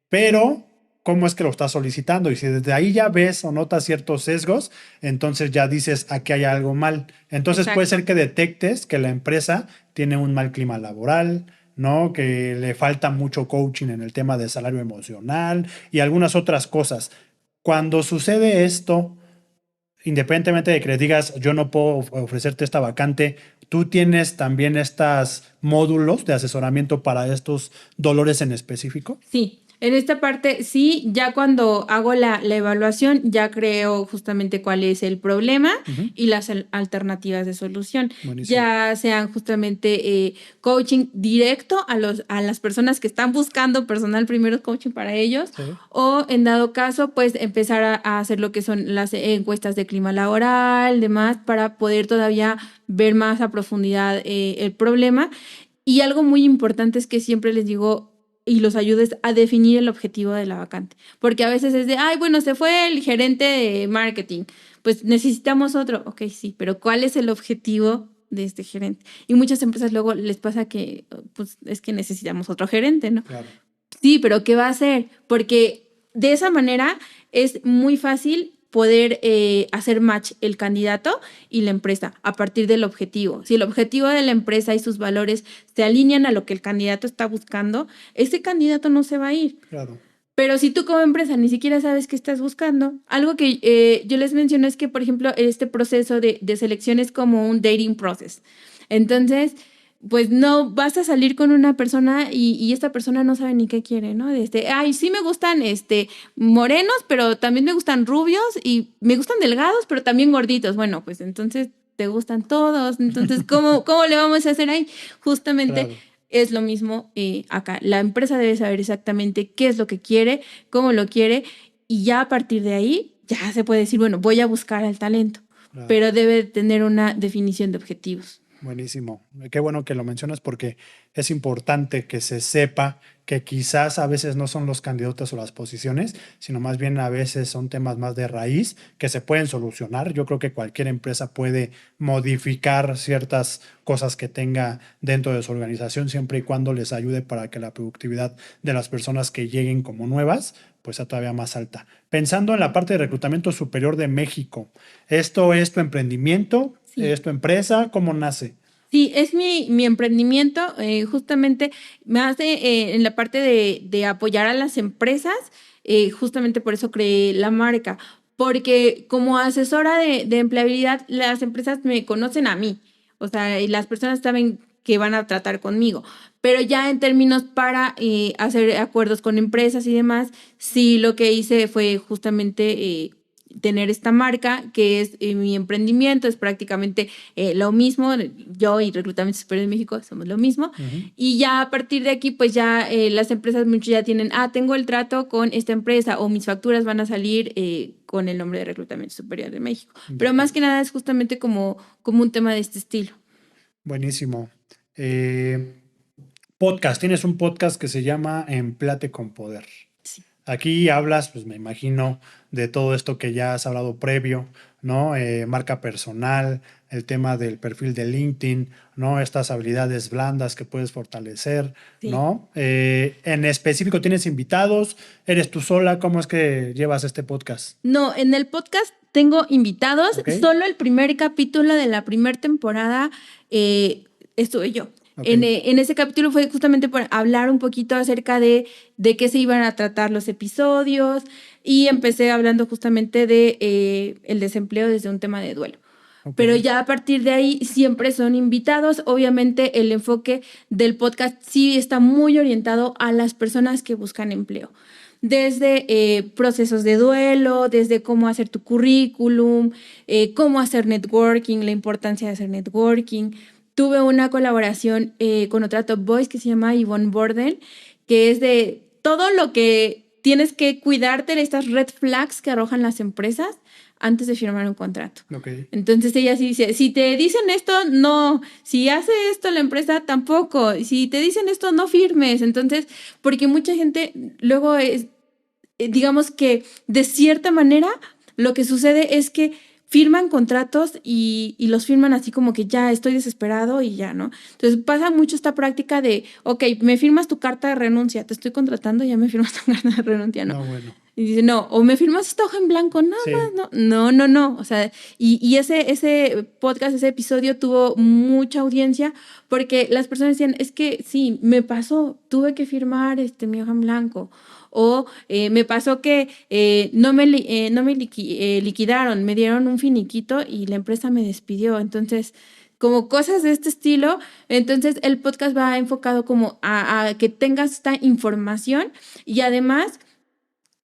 pero ¿cómo es que lo estás solicitando? Y si desde ahí ya ves o notas ciertos sesgos, entonces ya dices, aquí hay algo mal. Entonces puede ser que detectes que la empresa tiene un mal clima laboral, ¿no? Que le falta mucho coaching en el tema de salario emocional y algunas otras cosas. Cuando sucede esto, independientemente de que le digas, yo no puedo ofrecerte esta vacante, ¿tú tienes también estos módulos de asesoramiento para estos dolores en específico? Sí. En esta parte, sí, ya cuando hago la evaluación, ya creo justamente cuál es el problema y las alternativas de solución. Buenísimo. Ya sean justamente coaching directo a las personas que están buscando personal, primero coaching para ellos, sí. O en dado caso, pues empezar a hacer lo que son las encuestas de clima laboral, demás, para poder todavía ver más a profundidad el problema. Y algo muy importante es que siempre les digo, y los ayudes a definir el objetivo de la vacante. Porque a veces es de, ay, bueno, se fue el gerente de marketing, pues necesitamos otro. Ok, sí, pero ¿cuál es el objetivo de este gerente? Y muchas empresas luego les pasa que, pues, es que necesitamos otro gerente, ¿no? Claro. Sí, pero ¿qué va a hacer? Porque de esa manera es muy fácil poder hacer match el candidato y la empresa a partir del objetivo. Si el objetivo de la empresa y sus valores se alinean a lo que el candidato está buscando, ese candidato no se va a ir. Claro. Pero si tú como empresa ni siquiera sabes qué estás buscando, algo que yo les menciono es que, por ejemplo, este proceso de selección es como un dating process. Entonces, pues no vas a salir con una persona y esta persona no sabe ni qué quiere, ¿no? Ay, sí me gustan morenos, pero también me gustan rubios y me gustan delgados, pero también gorditos. Bueno, pues entonces te gustan todos. Entonces, ¿cómo le vamos a hacer ahí? Justamente claro. Es lo mismo acá. La empresa debe saber exactamente qué es lo que quiere, cómo lo quiere, y ya a partir de ahí ya se puede decir, bueno, voy a buscar al talento, claro. Pero debe tener una definición de objetivos. Buenísimo. Qué bueno que lo mencionas porque es importante que se sepa que quizás a veces no son los candidatos o las posiciones, sino más bien a veces son temas más de raíz que se pueden solucionar. Yo creo que cualquier empresa puede modificar ciertas cosas que tenga dentro de su organización siempre y cuando les ayude para que la productividad de las personas que lleguen como nuevas pues sea todavía más alta. Pensando en la parte de reclutamiento superior de México, ¿esto es tu emprendimiento? Sí. ¿Es tu empresa? ¿Cómo nace? Sí, es mi emprendimiento, justamente más en la parte de apoyar a las empresas, justamente por eso creé la marca, porque como asesora de empleabilidad, las empresas me conocen a mí, o sea, y las personas saben que van a tratar conmigo, pero ya en términos para hacer acuerdos con empresas y demás, sí lo que hice fue justamente tener esta marca que es mi emprendimiento, es prácticamente lo mismo, yo y Reclutamiento Superior de México somos lo mismo, y ya a partir de aquí pues ya las empresas muchos ya tienen, tengo el trato con esta empresa o mis facturas van a salir con el nombre de Reclutamiento Superior de México, pero más que nada es justamente como un tema de este estilo. Buenísimo. Eh, Podcast. Tienes un podcast que se llama Empléate con Poder. Sí. Aquí hablas, pues me imagino, de todo esto que ya has hablado previo, ¿no? Marca personal, el tema del perfil de LinkedIn, ¿no? Estas habilidades blandas que puedes fortalecer, Sí. ¿no? En específico, ¿tienes invitados? ¿Eres tú sola? ¿Cómo es que llevas este podcast? No, en el podcast tengo invitados, ¿Ok? solo el primer capítulo de la primera temporada estuve yo. Ok. En ese capítulo fue justamente por hablar un poquito acerca de qué se iban a tratar los episodios y empecé hablando justamente de el desempleo desde un tema de duelo. Ok. Pero ya a partir de ahí siempre son invitados. Obviamente el enfoque del podcast sí está muy orientado a las personas que buscan empleo. Desde procesos de duelo, desde cómo hacer tu currículum, cómo hacer networking, la importancia de hacer networking. Tuve una colaboración con otra Top Voice que se llama Yvonne Borden, que es de todo lo que tienes que cuidarte de estas red flags que arrojan las empresas antes de firmar un contrato. Ok. Entonces ella sí dice, si te dicen esto, no. Si hace esto la empresa, tampoco. Si te dicen esto, no firmes. Entonces, porque mucha gente luego es, digamos que de cierta manera, lo que sucede es que firman contratos y los firman así como que ya estoy desesperado y ya, ¿no? Entonces pasa mucho esta práctica de, ok, me firmas tu carta de renuncia, te estoy contratando, ya me firmas tu carta de renuncia, ¿no? No, bueno. Y dice, no, o me firmas esta hoja en blanco, nada Sí. más, no. O sea, y ese podcast, ese episodio tuvo mucha audiencia porque las personas decían, es que sí, me pasó, tuve que firmar mi hoja en blanco. O me pasó que no me liquidaron, me dieron un finiquito y la empresa me despidió. Entonces, como cosas de este estilo, entonces el podcast va enfocado como a que tengas esta información y además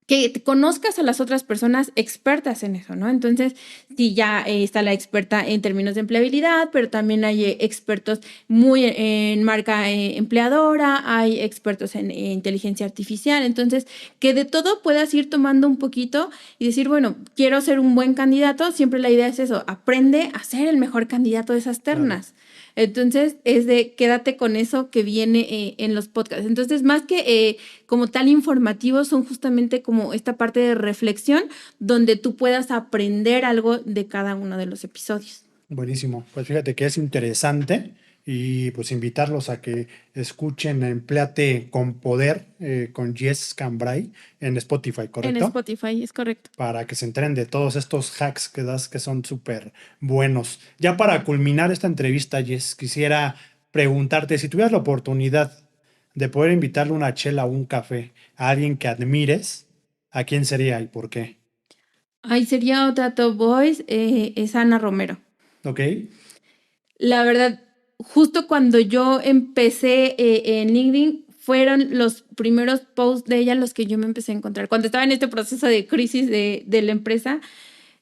que te conozcas a las otras personas expertas en eso, ¿no? Entonces, sí, ya está la experta en términos de empleabilidad, pero también hay expertos muy en marca empleadora, hay expertos en inteligencia artificial, entonces, que de todo puedas ir tomando un poquito y decir, bueno, quiero ser un buen candidato, siempre la idea es eso, aprende a ser el mejor candidato de esas ternas. Claro. Entonces, es de quédate con eso que viene en los podcasts. Entonces, más que como tal informativos, son justamente como esta parte de reflexión donde tú puedas aprender algo de cada uno de los episodios. Buenísimo. Pues fíjate que es interesante y pues invitarlos a que escuchen Empléate con Poder con Jess Cambrai en Spotify, ¿correcto? En Spotify, es correcto. Para que se enteren de todos estos hacks que das que son súper buenos. Ya para culminar esta entrevista, Jess, quisiera preguntarte si tuvieras la oportunidad de poder invitarle una chela o un café a alguien que admires, ¿a quién sería y por qué? Ahí sería otra Top Voice, es Ana Romero. ¿Ok? La verdad, justo cuando yo empecé en LinkedIn, fueron los primeros posts de ella los que yo me empecé a encontrar. Cuando estaba en este proceso de crisis de la empresa,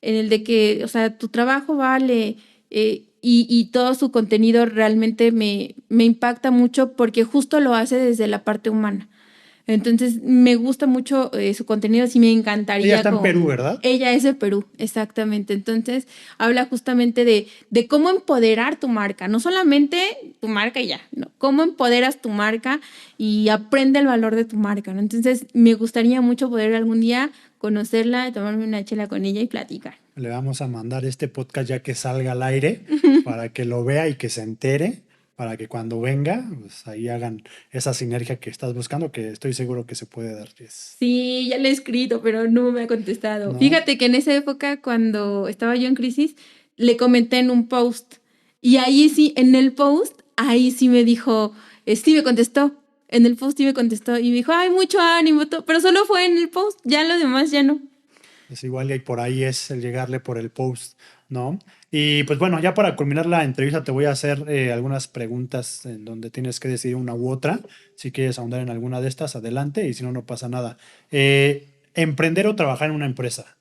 en el de que, o sea, tu trabajo vale y todo su contenido realmente me impacta mucho porque justo lo hace desde la parte humana. Entonces, me gusta mucho su contenido, sí me encantaría. Ella está en Perú, ¿verdad? Ella es de Perú, exactamente. Entonces, habla justamente de cómo empoderar tu marca. No solamente tu marca y ya, no. Cómo empoderas tu marca y aprende el valor de tu marca, ¿no? Entonces, me gustaría mucho poder algún día conocerla, tomarme una chela con ella y platicar. Le vamos a mandar este podcast ya que salga al aire para que lo vea y que se entere, para que cuando venga, pues ahí hagan esa sinergia que estás buscando, que estoy seguro que se puede dar. Sí, ya le he escrito, pero no me ha contestado. ¿No? Fíjate que en esa época, cuando estaba yo en crisis, le comenté en un post. Y ahí sí, en el post, ahí sí me dijo, sí me contestó. En el post sí me contestó y me dijo, ay, mucho ánimo, pero solo fue en el post, ya lo demás ya no. Es igual y por ahí es el llegarle por el post, ¿no? Y pues bueno, ya para culminar la entrevista te voy a hacer algunas preguntas en donde tienes que decidir una u otra. Si quieres ahondar en alguna de estas, adelante, y si no, no pasa nada. ¿Emprender o trabajar en una empresa?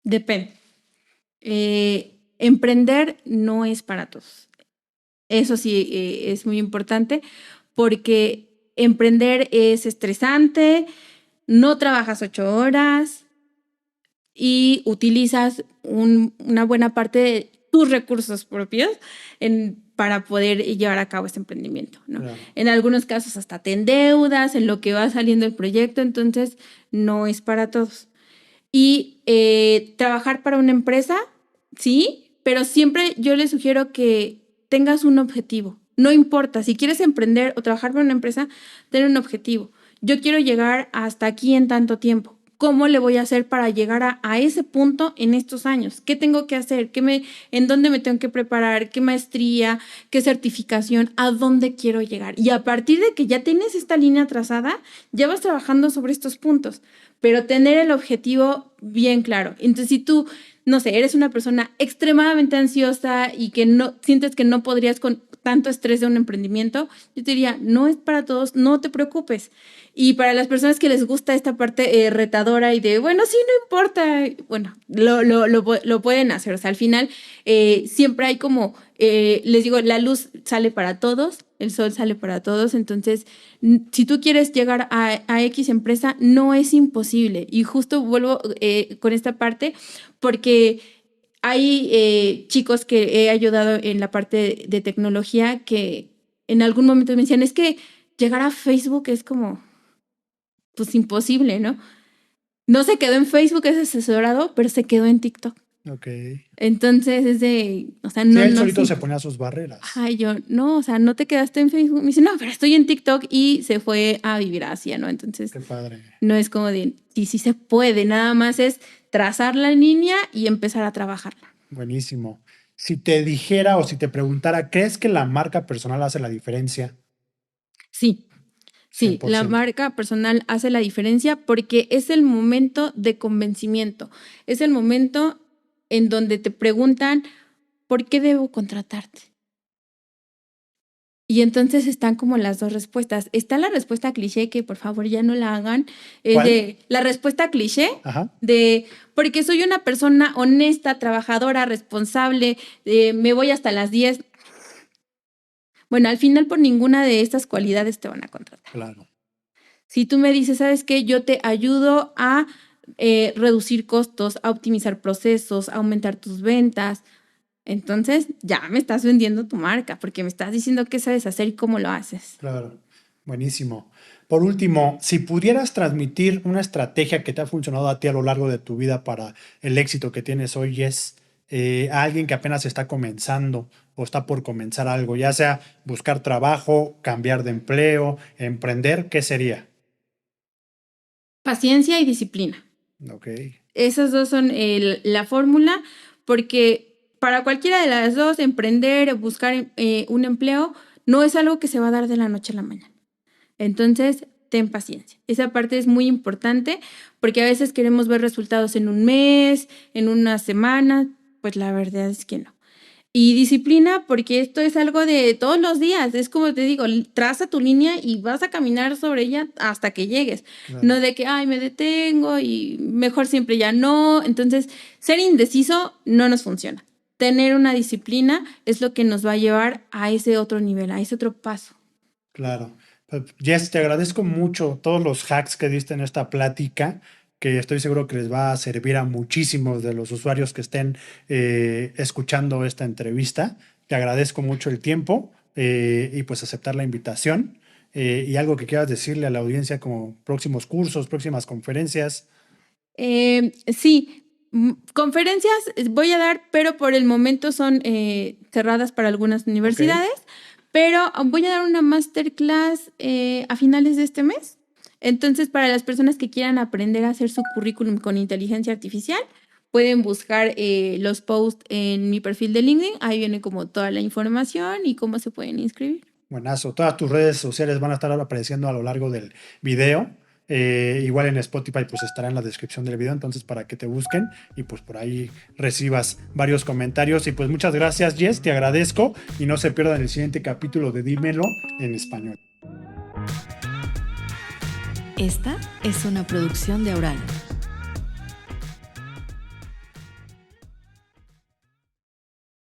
Depende. Emprender no es para todos. Eso sí, es muy importante porque emprender es estresante, no trabajas 8 horas y utilizas una buena parte de tus recursos propios para poder llevar a cabo este emprendimiento, ¿no? Claro. En algunos casos hasta te endeudas en lo que va saliendo el proyecto, entonces no es para todos. Y trabajar para una empresa, sí, pero siempre yo les sugiero que tengas un objetivo. No importa, si quieres emprender o trabajar para una empresa, ten un objetivo. Yo quiero llegar hasta aquí en tanto tiempo. ¿Cómo le voy a hacer para llegar a ese punto en estos años? ¿Qué tengo que hacer? ¿En dónde me tengo que preparar? ¿Qué maestría? ¿Qué certificación? ¿A dónde quiero llegar? Y a partir de que ya tienes esta línea trazada, ya vas trabajando sobre estos puntos, pero tener el objetivo bien claro. Entonces, si tú, no sé, eres una persona extremadamente ansiosa y que no sientes que no podrías con tanto estrés de un emprendimiento, yo te diría, no es para todos, no te preocupes. Y para las personas que les gusta esta parte retadora y de, bueno, sí, no importa, bueno, lo pueden hacer. O sea, al final siempre hay como, les digo, la luz sale para todos, el sol sale para todos. Entonces, si tú quieres llegar a X empresa, no es imposible. Y justo vuelvo con esta parte porque hay chicos que he ayudado en la parte de tecnología que en algún momento me decían, es que llegar a Facebook es como, pues imposible, ¿no? No se quedó en Facebook, es asesorado, pero se quedó en TikTok. Ok. Entonces es de, o sea, Sí, no, él no. solito Sí. se ponía sus barreras. Ay, yo, no, o sea, no te quedaste en Facebook. Me dice, no, pero estoy en TikTok y se fue a vivir a Asia, ¿no? Entonces, Qué padre. no es como de, sí se puede, nada más es trazar la línea y empezar a trabajarla. Buenísimo. Si te dijera o si te preguntara, ¿crees que la marca personal hace la diferencia? Sí, sí, 100%. la marca personal hace la diferencia porque es el momento de convencimiento, es el momento en donde te preguntan, ¿por qué debo contratarte? Y entonces están como las dos respuestas. Está la respuesta cliché, que por favor ya no la hagan. ¿Cuál? La respuesta cliché Ajá. de, porque soy una persona honesta, trabajadora, responsable, me voy hasta las 10. Bueno, al final por ninguna de estas cualidades te van a contratar. Claro. Si tú me dices, ¿sabes qué? Yo te ayudo a reducir costos, a optimizar procesos, a aumentar tus ventas. Entonces ya me estás vendiendo tu marca porque me estás diciendo qué sabes hacer y cómo lo haces. Claro. Buenísimo. Por último, si pudieras transmitir una estrategia que te ha funcionado a ti a lo largo de tu vida para el éxito que tienes hoy, es a alguien que apenas está comenzando o está por comenzar algo, ya sea buscar trabajo, cambiar de empleo, emprender, ¿qué sería? Paciencia y disciplina. Ok. Esas dos son la fórmula porque para cualquiera de las dos, emprender o buscar un empleo no es algo que se va a dar de la noche a la mañana. Entonces, ten paciencia. Esa parte es muy importante porque a veces queremos ver resultados en un mes, en una semana, pues la verdad es que no. Y disciplina, porque esto es algo de todos los días. Es como te digo, traza tu línea y vas a caminar sobre ella hasta que llegues. Claro. No de que, ay, me detengo y mejor siempre ya no. Entonces, ser indeciso no nos funciona. Tener una disciplina es lo que nos va a llevar a ese otro nivel, a ese otro paso. Claro. Jess, te agradezco mucho todos los hacks que diste en esta plática, que estoy seguro que les va a servir a muchísimos de los usuarios que estén escuchando esta entrevista. Te agradezco mucho el tiempo y pues aceptar la invitación. Y algo que quieras decirle a la audiencia como próximos cursos, próximas conferencias. Sí, conferencias voy a dar, pero por el momento son cerradas para algunas universidades. Okay. Pero voy a dar una masterclass a finales de este mes. Entonces, para las personas que quieran aprender a hacer su currículum con inteligencia artificial, pueden buscar los posts en mi perfil de LinkedIn. Ahí viene como toda la información y cómo se pueden inscribir. Buenazo. Todas tus redes sociales van a estar apareciendo a lo largo del video. Igual en Spotify pues estará en la descripción del video, entonces para que te busquen y pues por ahí recibas varios comentarios. Y pues muchas gracias, Jess, te agradezco y no se pierdan el siguiente capítulo de Dímelo en Español. Esta es una producción de Auralo.